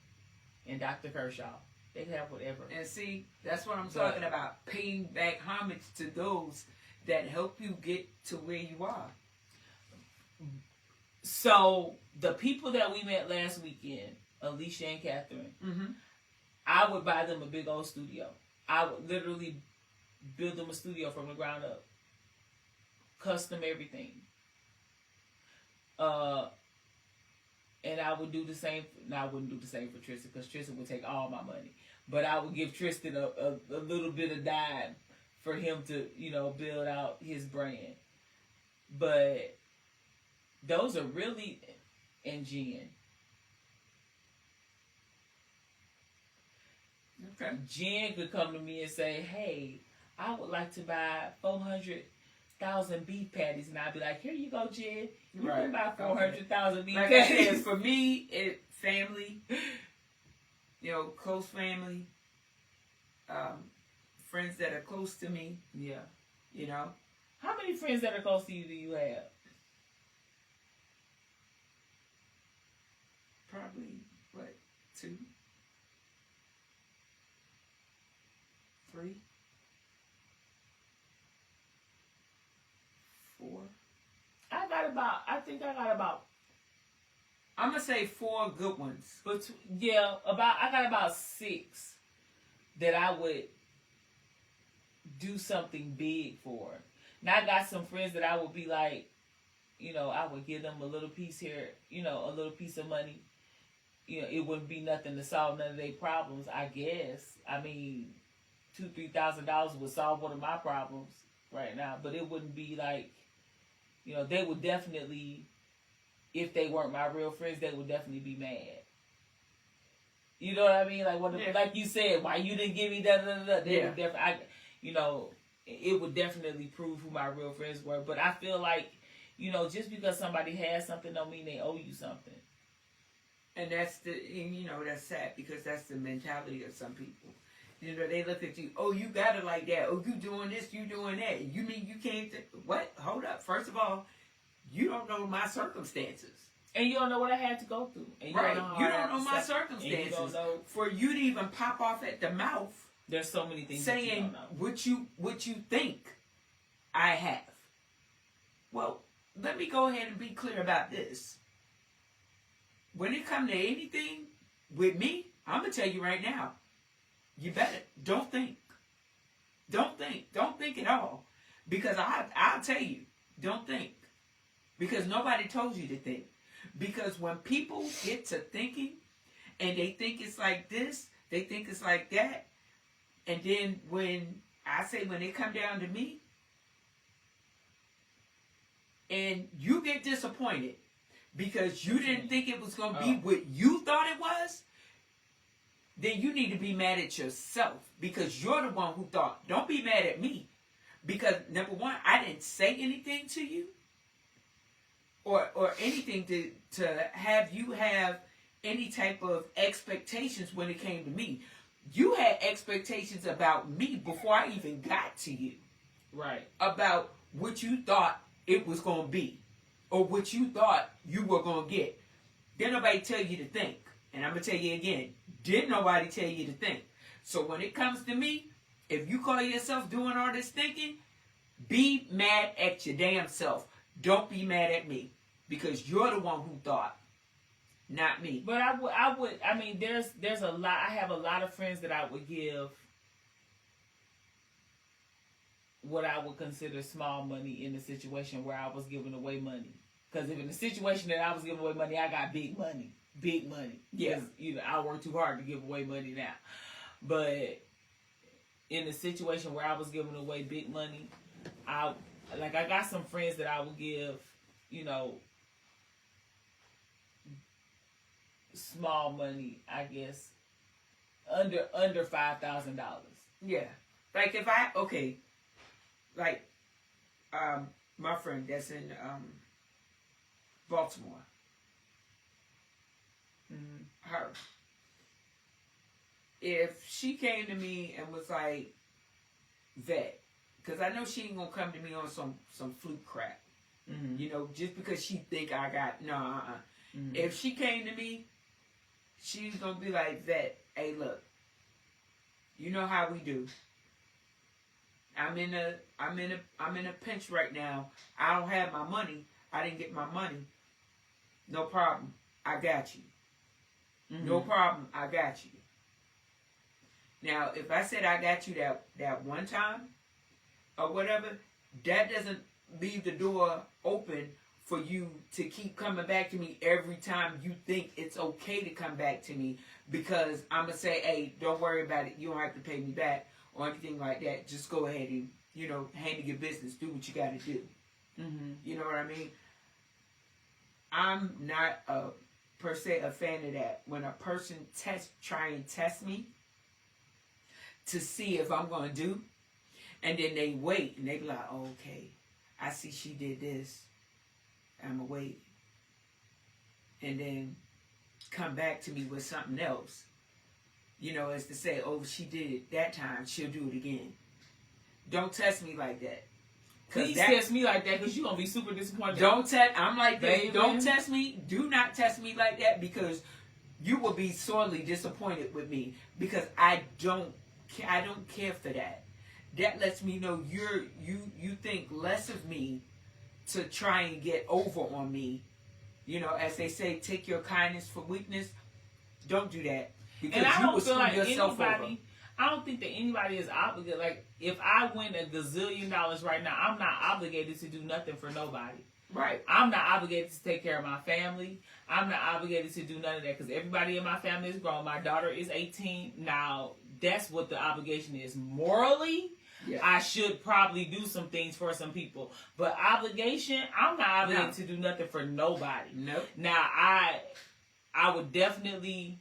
And Dr. Kershaw, they could have whatever. And see, that's what I'm talking about. Paying back homage to those that help you get to where you are. So the people that we met last weekend, Alicia and Catherine, mm-hmm. I would buy them a big old studio. I would literally build them a studio from the ground up. Custom everything. And I would do the same. Now, I wouldn't do the same for Tristan because Tristan would take all my money. But I would give Tristan a little bit of dime for him to, you know, build out his brand. But those are really, and Jen. Okay. Jen could come to me and say, "Hey, I would like to buy 400,000 beef patties," and I'd be like, "Here you go, Jen. You can buy 400,000 beef like patties." I said, for me, family, you know, close family, friends that are close to me. Yeah. You know. How many friends that are close to you do you have? Probably, 2? 3? 4? I got about I'm gonna say 4 good ones. But yeah, I got about 6 that I would do something big for. Now I got some friends that I would be like, you know, I would give them a little piece here, you know, a little piece of money. You know, it wouldn't be nothing to solve none of their problems, I guess. I mean, $2,000-$3,000 would solve one of my problems right now, but it wouldn't be like, you know, they would definitely, if they weren't my real friends, they would definitely be mad. You know what I mean? Like like you said, why you didn't give me that? They would definitely, you know, it would definitely prove who my real friends were. But I feel like, you know, just because somebody has something don't mean they owe you something. And that's that's sad because that's the mentality of some people. You know, they look at you, oh, you got it like that. Oh, you doing this, you doing that. You mean you can't, what? Hold up. First of all, you don't know my circumstances. And you don't know what I had to go through. And you don't know my circumstances. You don't know. For you to even pop off at the mouth. There's so many things saying that you don't know. what you think I have. Well, let me go ahead and be clear about this. When it comes to anything with me, I'm going to tell you right now, you better don't think. Don't think at all. Because I'll tell you, don't think. Because nobody told you to think. Because when people get to thinking and they think it's like this, they think it's like that, and then when it come down to me, and you get disappointed because you didn't think it was going to be what you thought it was, then you need to be mad at yourself because you're the one who thought. Don't be mad at me because, number one, I didn't say anything to you or anything to have you have any type of expectations when it came to me. You had expectations about me before I even got to you. Right. About what you thought it was going to be or what you thought you were going to get. Didn't nobody tell you to think. And I'm going to tell you again, didn't nobody tell you to think. So when it comes to me, if you call yourself doing all this thinking, be mad at your damn self. Don't be mad at me because you're the one who thought, not me. But I mean, there's a lot. I have a lot of friends that I would give what I would consider small money in the situation where I was giving away money. Because if in the situation that I was giving away money, I got big money. Big money. Yeah. I work too hard to give away money now. But in the situation where I was giving away big money, I got some friends that I would give, small money, I guess, under $5,000. Yeah. Like if my friend that's in Baltimore. Her. If she came to me and was like, vet, because I know she ain't gonna come to me on some fluke crap. Mm-hmm. Just because she think I got Mm-hmm. If she came to me, she's gonna be like, vet, hey look, you know how we do. I'm in a pinch right now. I don't have my money. I didn't get my money. No problem. I got you. Mm-hmm. No problem. I got you. Now, if I said I got you that one time or whatever, that doesn't leave the door open for you to keep coming back to me every time you think it's okay to come back to me, because I'm going to say, hey, don't worry about it. You don't have to pay me back or anything like that. Just go ahead and, handle your business. Do what you got to do. Mm-hmm. You know what I mean? I'm not per se a fan of that. When a person try and test me to see if I'm going to do, and then they wait and they be like, oh, okay, I see she did this. I'm going to wait. And then come back to me with something else. As to say, oh, she did it that time, she'll do it again. Don't test me like that. Please test me like that, because you're going to be super disappointed. I'm like this. Don't test me. Do not test me like that, because you will be sorely disappointed with me, because I don't care for that. That lets me know you think less of me to try and get over on me. As they say, take your kindness for weakness. Don't do that. Because and I don't feel like I don't think that anybody is obligated. Like, if I win $1 gazillion right now, I'm not obligated to do nothing for nobody. Right. I'm not obligated to take care of my family. I'm not obligated to do none of that, because everybody in my family is grown. My daughter is 18. Now, that's what the obligation is. Morally, yeah, I should probably do some things for some people. But obligation, I'm not obligated to do nothing for nobody. Nope. Now, I would definitely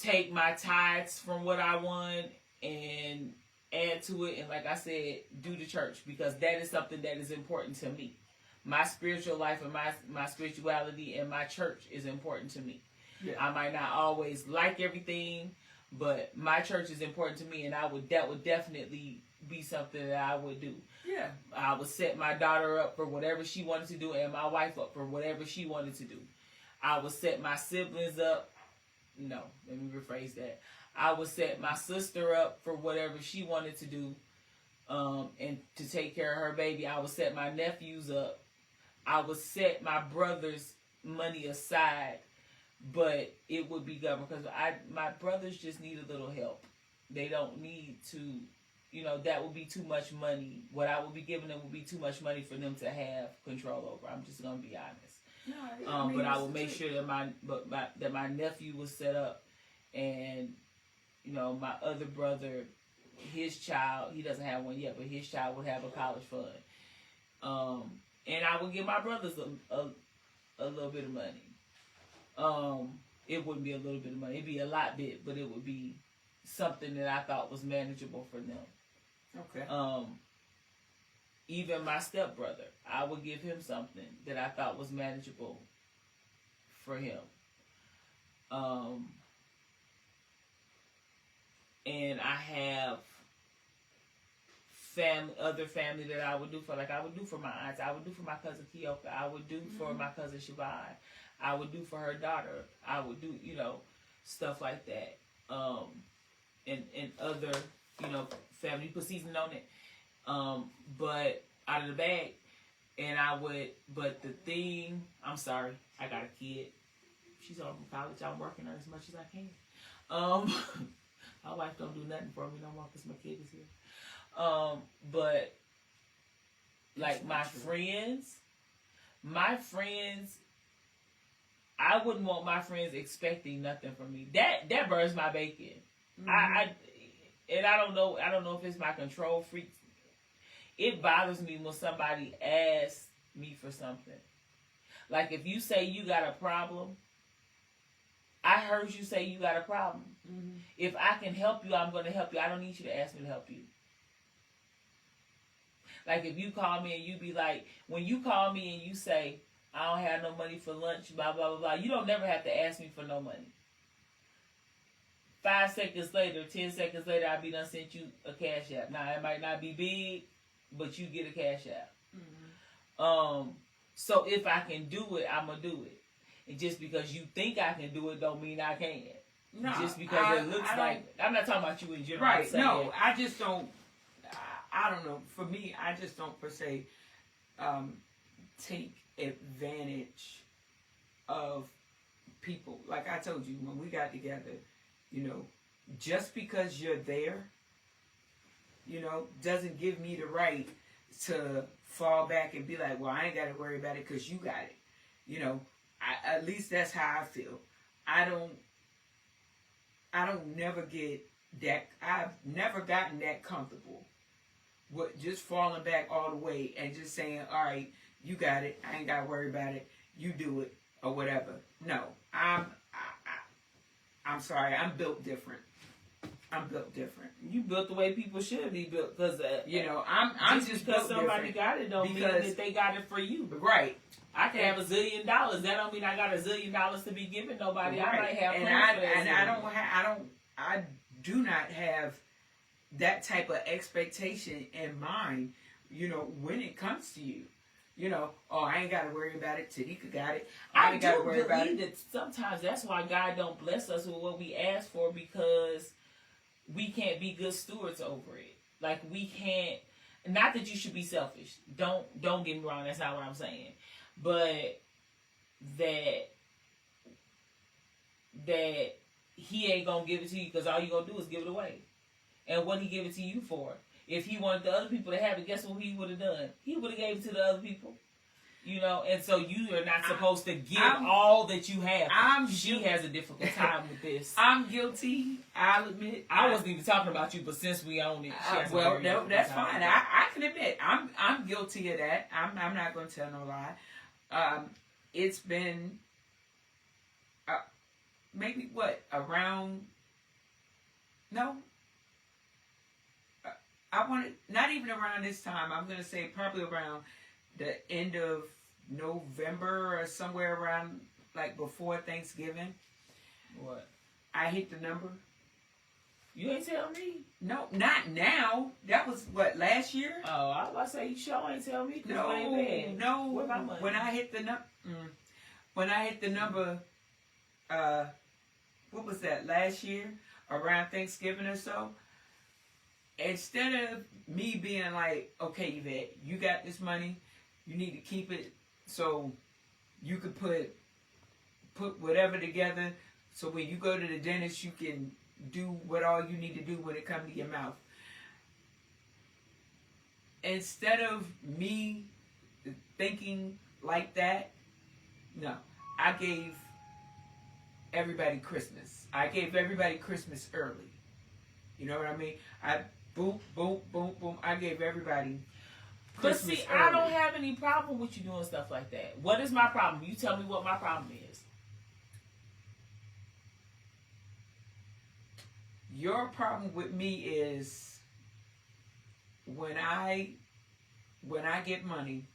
take my tithes from what I won and add to it, and like I said, do the church, because that is something that is important to me. My spiritual life and my spirituality and my church is important to me. Yeah. I might not always like everything, but my church is important to me, and that would definitely be something that I would do. Yeah. I would set my daughter up for whatever she wanted to do, and my wife up for whatever she wanted to do. I would set my siblings up. No, let me rephrase that. I would set my sister up for whatever she wanted to do, and to take care of her baby. I would set my nephews up. I would set my brother's money aside, but it would be governed, because my brothers just need a little help. They don't need to, that would be too much money. What I would be giving them would be too much money for them to have control over. I'm just gonna be honest. No, but I will make sure that my nephew was set up, and my other brother, his child, he doesn't have one yet, but his child would have a college fund. And I would give my brothers a little bit of money. It wouldn't be a little bit of money. It'd be a lot bit, but it would be something that I thought was manageable for them. Okay. Even my stepbrother, I would give him something that I thought was manageable for him. And I have other family that I would do for. Like I would do for my aunts. I would do for my cousin Kioka. I would do for my cousin Shavai. I would do for her daughter. I would do, stuff like that. And other, family put seasoning on it. But out of the bag. And but the thing, I'm sorry, I got a kid. She's on college. I'm working her as much as I can. My wife don't do nothing for me no more because my kid is here. But like my friends, I wouldn't want my friends expecting nothing from me. That burns my bacon. I don't know if it's my control freak. It bothers me when somebody asks me for something. Like if you say you got a problem, I heard you say you got a problem. If I can help you, I'm going to help you. I don't need you to ask me to help you. Like if you call me and you be like, when you call me and you say, I don't have no money for lunch, blah, blah, blah, blah, you don't never have to ask me for no money. 5 seconds later, 10 seconds later, I be done sent you a cash app. Now, it might not be big, but you get a cash app. So if I can do it, I'm going to do it. And just because you think I can do it don't mean I can. No, just because it looks like... I'm not talking about you in general. Right, no, I just don't... I don't know. For me, I just don't per se take advantage of people. Like I told you, when we got together, just because you're there, doesn't give me the right to fall back and be like, well, I ain't got to worry about it because you got it. At least that's how I feel. I don't never get that. I've never gotten that comfortable with just falling back all the way and just saying, all right, you got it. I ain't got to worry about it. You do it or whatever. No, I'm sorry. I'm built different. I'm built different. You built the way people should be built, because I'm just because somebody got it don't mean that they got it for you. Right. I can have $1 zillion. That don't mean I got $1 zillion to be giving nobody. Right. I might have, I do not have that type of expectation in mind. When it comes to you. I ain't got to worry about it. Tanika got it. I ain't got to worry about it. That sometimes that's why God don't bless us with what we ask for, because we can't be good stewards over it. Like we can't. Not that you should be selfish. Don't get me wrong. That's not what I'm saying. But that He ain't gonna give it to you because all you gonna do is give it away. And what He give it to you for? If He wanted the other people to have it, guess what He would have done? He would have gave it to the other people. And so you are not supposed to give all that you have. She has a difficult time with this. I'm guilty. I'll admit. I wasn't even talking about you, but since we own it, that's fine. I can admit I'm guilty of that. I'm not going to tell no lie. It's been maybe around. No. I wanted not even around this time. I'm going to say probably around the end of November or somewhere around before Thanksgiving. What? I hit the number. You ain't tell me. No, not now. That was last year? Oh, I was about to say you sure ain't tell me. No. When I hit the number, what was that, last year? Around Thanksgiving or so? Instead of me being like, okay, Yvette, you got this money, you need to keep it so you could put whatever together so when you go to the dentist you can do what all you need to do when it comes to your mouth. Instead of me thinking like that, no, I gave everybody Christmas. I gave everybody Christmas early. You know what I mean? Boom, boom, boom, boom. I gave everybody Christmas see, early. I don't have any problem with you doing stuff like that. What is my problem? You tell me what my problem is. Your problem with me is when I get money,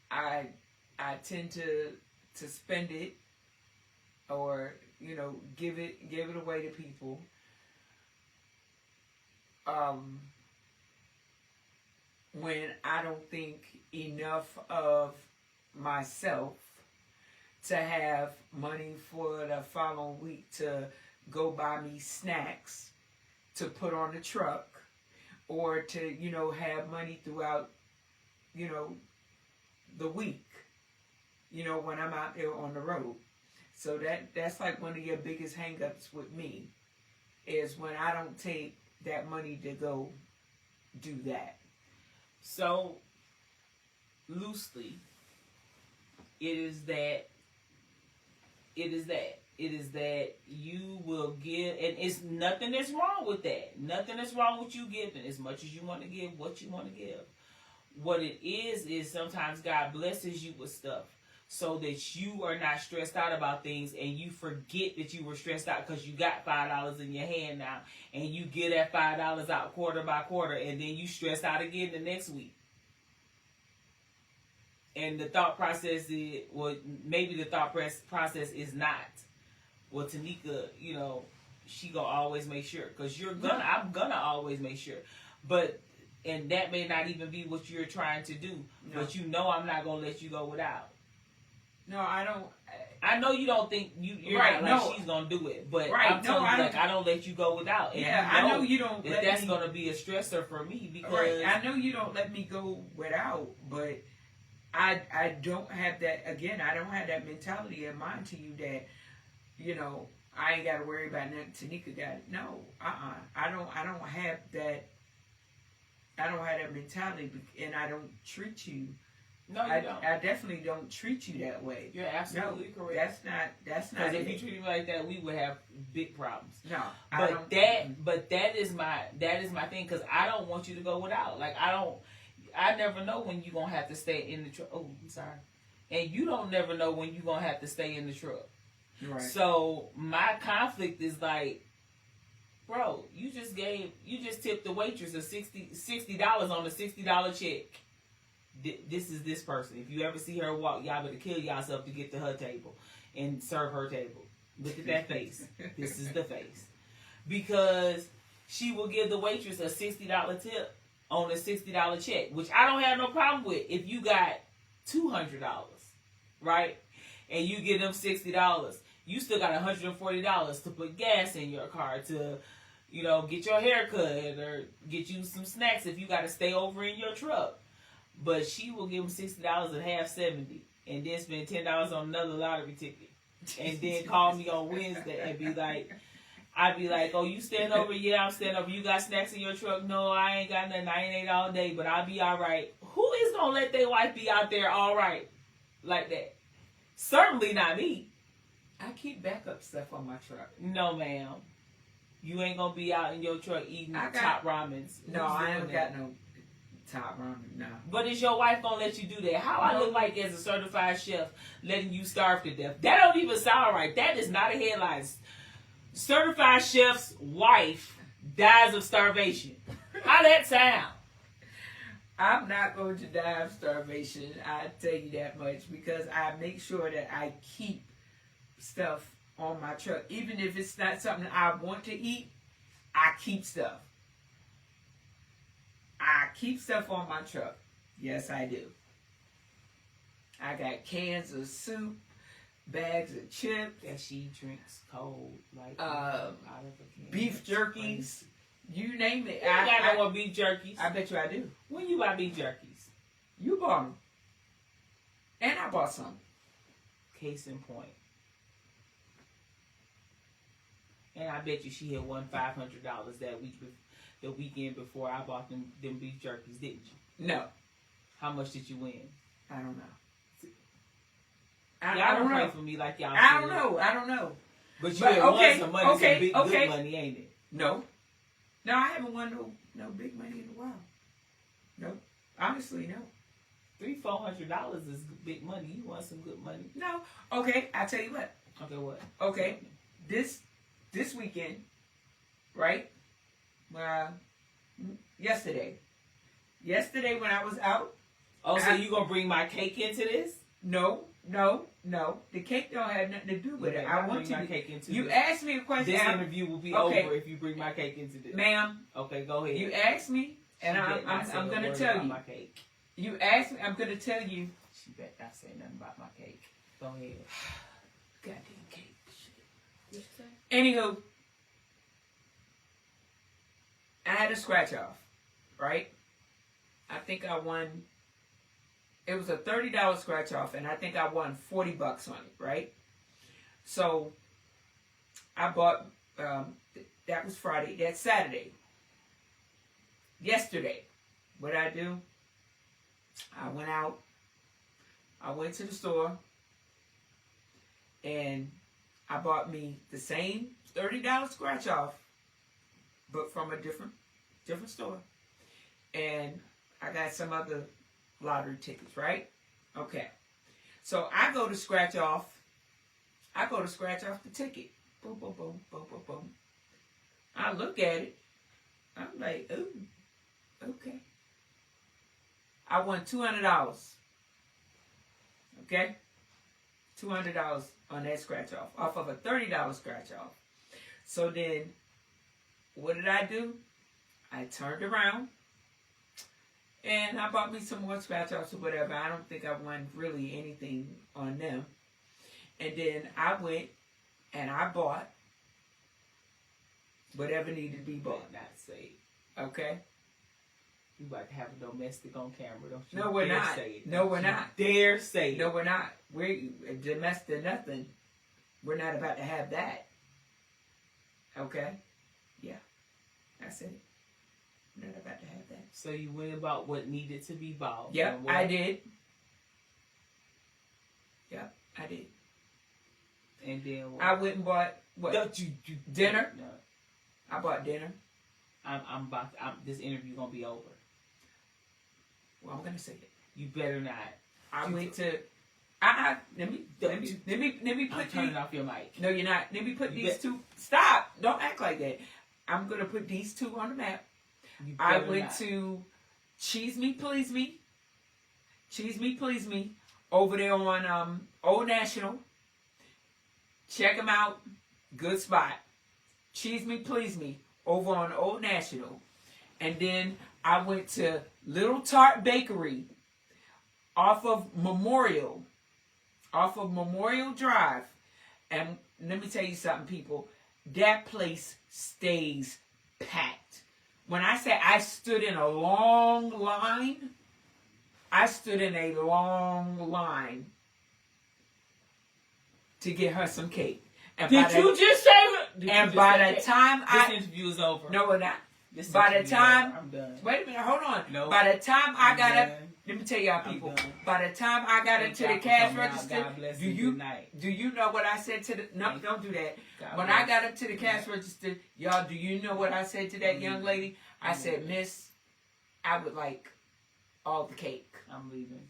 I tend to spend it, or give it away to people. When I don't think enough of myself to have money for the following week to go buy me snacks to put on the truck, or to have money throughout the week when I'm out there on the road. So that's like one of your biggest hang-ups with me, is when I don't take that money to go do that. So, loosely, it is that you will give, and it's nothing that's wrong with that. Nothing that's wrong with you giving as much as you want to give, what you want to give. What it is sometimes God blesses you with stuff so that you are not stressed out about things, and you forget that you were stressed out because you got $5 in your hand now, and you get that $5 out quarter by quarter, and then you stress out again the next week. And the thought process is, well, maybe the thought process is not, well, Tanika, she gonna always make sure, because I'm gonna always make sure, and that may not even be what you're trying to do, but I'm not gonna let you go without. No, I don't. I know you don't think you're right, not like she's gonna do it, but I'm telling you, I don't let you go without. And I know you don't. That's gonna be a stressor for me, because I know you don't let me go without, but I don't have that. Again, I don't have that mentality in mind to you that I ain't got to worry about nothing. Tanika got it. No, I don't have that. I don't have that mentality, and I don't treat you. No, you don't. I definitely don't treat you that way. You're absolutely correct. That's not. Because if you treated me like that, we would have big problems. No, but that is my thing, because I don't want you to go without. Like, I never know when you're gonna have to stay in the truck. Oh, I'm sorry. And you don't never know when you're gonna have to stay in the truck. Right. So my conflict is like, bro, you just tipped the waitress a $60 on a $60 check. This is this person. If you ever see her walk, y'all better kill yourself to get to her table and serve her table. Look at that face. This is the face. Because she will give the waitress a $60 tip on a $60 check, which I don't have no problem with. If you got $200, right, and you give them $60, you still got $140 to put gas in your car, to get your hair cut, or get you some snacks if you got to stay over in your truck. But she will give them $60 and have $70, and then spend $10 on another lottery ticket, and then call me on Wednesday and be like, I'd be like, oh, you staying over? Yeah, I'm staying over. You got snacks in your truck? No, I ain't got nothing. I ain't ate all day, but I'll be all right. Who is going to let their wife be out there all right like that? Certainly not me. I keep backup stuff on my truck. No, ma'am. You ain't going to be out in your truck eating top ramens. No, I haven't got no top ramen, no. But is your wife going to let you do that? How I look like as a certified chef letting you starve to death? That don't even sound right. That is not a headline. Certified chef's wife dies of starvation. How that sound? I'm not going to die of starvation. I tell you that much, because I make sure that I keep stuff on my truck. Even if it's not something I want to eat, I keep stuff. I keep stuff on my truck. Yes, I do. I got cans of soup, bags of chips that she drinks cold, like out of a can. Beef jerkies, you name it. You got no more beef jerkies. I bet you I do. When you buy beef jerkies? You bought them, and I bought some. Case in point. And I bet you she had won $500 that week, the weekend before I bought them beef jerkies, didn't you? No. How much did you win? I don't know. Y'all don't pray for me like y'all. I don't know. But you had won some money, some big good money, ain't it? No, I haven't won no big money in a while. No. Honestly, no. $300-400 is big money. You want some good money? No. Okay, I'll tell you what. Okay, what? Okay, this weekend, right? Yesterday when I was out. Oh, so you gonna bring my cake into this? No. The cake don't have nothing to do with it. I want bring my to. cake into You this. asked me a question. This interview will be over if you bring my cake into this. Ma'am. Okay, go ahead. You asked me, and I'm gonna tell you. My cake. You asked me, I'm gonna tell you. She bet not say nothing about my cake. Go ahead. Goddamn cake. Shit. Anywho, I had a scratch off, right? I think I won. It was a $30 scratch off, and I think I won $40 on it, right? So I bought. That was Friday. That's Saturday. Yesterday, what I do? I went out. I went to the store, and I bought me the same $30 scratch off, but from a different store. And I got some other lottery tickets, right? Okay. So I go to scratch off the ticket. Boom, boom, boom, boom, boom, boom. I look at it. I'm like, ooh, okay. I won $200. Okay? $200 on that scratch off of a $30 scratch off. So then, what did I do? I turned around and I bought me some more scratch offs or whatever. I don't think I won really anything on them. And then I went and I bought whatever needed to be bought. Not say. Okay? You about to have a domestic on camera, don't you? No, we're not. Say it. No, we're not. Dare say it. No, we're not. We're domestic nothing. We're not about to have that. Okay? Yeah. That's it. We're not about to have that. So you went about what needed to be bought. Yep, I did. Yep, I did. And then what? I went and bought what? Don't you Dinner? No. I bought dinner. This interview gonna be over. Well, I'm gonna say it. You better not. I went to. Let me put. I'm turning off your mic. No, you're not. Let me put these two. Stop! Don't act like that. I'm gonna put these two on the map. I went to Cheese Me Please Me. Cheese Me Please Me over there on Old National. Check them out. Good spot. Cheese Me Please Me over on Old National. And then I went to Little Tart Bakery off of Memorial Drive. And let me tell you something, people. That place stays packed. When I say I stood in a long line, to get her some cake. And Did you just say it? And by the time this interview is over. No, we're not. This by the time, I'm done. Wait a minute, hold on. Nope. By the time I I'm got done. up, let me tell y'all people. By the time I got Thank into y'all the for cash coming out. register, God bless you. Good night. do you know what I said to the? No, don't do that. God When bless. I got up to the cash register, y'all, do you know what I said to that young lady? I said, Miss, I would like all the cake. I'm leaving.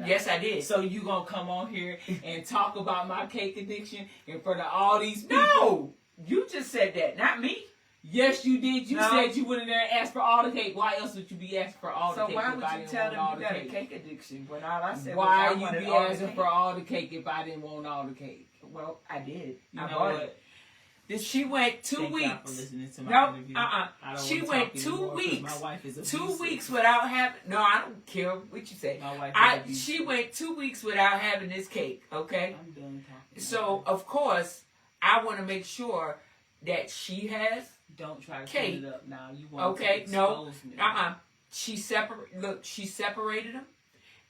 Yes, I did. So you gonna come on here and talk about my cake addiction in front of all these people? No, you just said that, not me. Yes, you did. You No. said you went in there and asked for all the cake. Why else would you be asking for all the So cake? why if would I you didn't tell want them all you the got a cake? cake addiction when all I said Why was I you wanted be all the asking cake? for all the cake if I didn't want all the cake? Well, I did. You I know bought what? it. She went 2 Thank weeks. y'all for listening to my No, interview. uh-uh. I don't She wanna went talk 2 anymore 'cause weeks. My wife is 2 abusive. weeks without having. No, I don't care what you say. My wife is She abusive. went 2 weeks without having this cake. Okay. I'm done talking. So of course I want to make sure that she has. Don't try to cake. clean it up now. You want Okay. to No. expose me. She separated them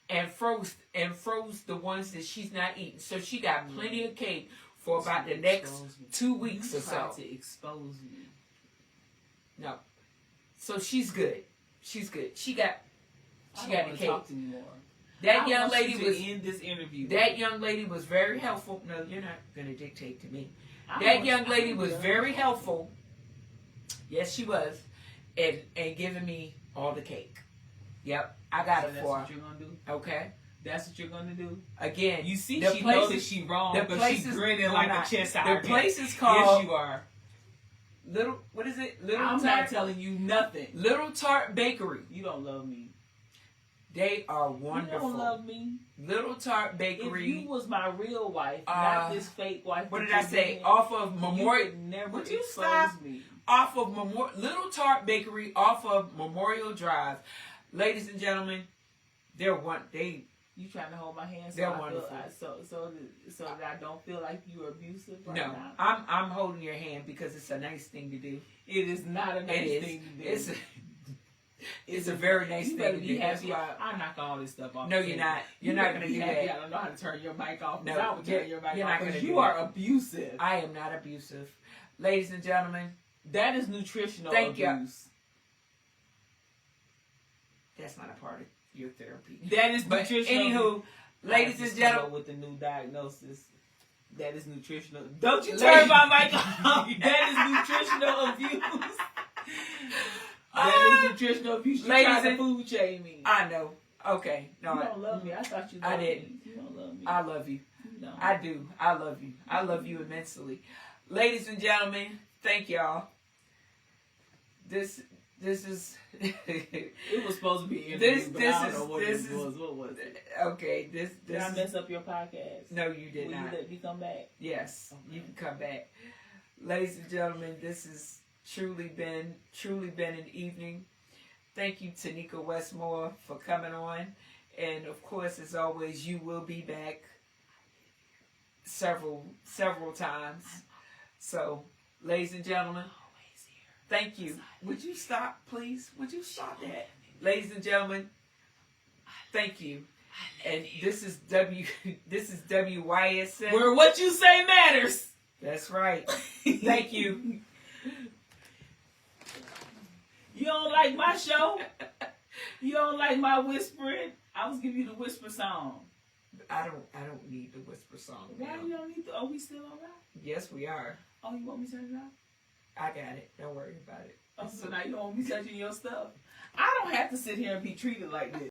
and froze the ones that she's not eating. So she got plenty of cake for about the next 2 weeks You or so. tried to expose me. No. So she's good. She's good. She got I the don't wanna cake. talk anymore. That I young want lady you to was end this interview. That young lady was very helpful. No, you're not going to dictate to me. I That want- young lady I'm was done. very helpful. Yes, she was. And giving me all the cake. Yep, I got So it that's for what her. you're gonna do. Okay. That's what you're gonna do. Again, You see, the she place knows that is- she wrong, the but place she's is- grinning no, like not. a chest The out. place is called- Yes, you are. Little. What is it? Little I'm Tart. not telling you nothing. Little Tart Bakery. You don't love me. They are You wonderful. don't love me. Little Tart Bakery. If you was my real wife, not this fake wife. What that did I you're say? being, Off of you Memorial. would never Would you expose stop? me. Off of Little Tart Bakery, off of Memorial Drive. Ladies and gentlemen, they're one. They. You trying to hold my hand so They're I wonderful. feel so that I don't feel like you're abusive right No, now. I'm holding your hand because it's a nice thing to do. It is not a nice It is. thing to do. It's a very nice you thing better to be do. That's happy. why. I knock all this stuff off. No, the you're table. not. You're You not better going to be do happy. that. I don't know how to turn your mic off. No, I would turn your mic you're off not gonna because do you that. are abusive. I am not abusive. Ladies and gentlemen, That is nutritional Thank you. abuse. that's not a part of your therapy. That is But nutritional. anywho, ladies I just and come gentlemen, up with the new diagnosis. That is nutritional. Don't you Ladies- turn my mic off. That is nutritional abuse. That is nutritional abuse. You Ladies trying to and- food shame me. I know. Okay, no, You don't love me. I thought you I loved didn't. me. You don't love me. I love you. You don't. I do. I love you. I love you immensely. Ladies and gentlemen, thank y'all. This is It was supposed to be an This- interview, but this I don't is- know what this it is- was. What was it? okay. This Did I is mess up your podcast? no, you did Will not. you let me come back? Yes, Okay. you can come back. Ladies and gentlemen, this has truly been an evening. Thank you, Tanika West-Moore, for coming on. And of course, as always, you will be back several times. So, ladies and gentlemen, Always here. thank you. Would you stop, please? Would you stop that? Ladies and gentlemen, thank you. And this is W.Y.S.M. Where what you say matters. That's right. Thank you. You don't like my show? You don't like my whispering? I was giving you the whisper song. I don't need the whisper song. Why now. you don't need to? Are we still all right? Yes, we are. Oh, you want me to turn it off? I got it. Don't worry about it. Oh, so now you don't want me touching your stuff? I don't have to sit here and be treated like this.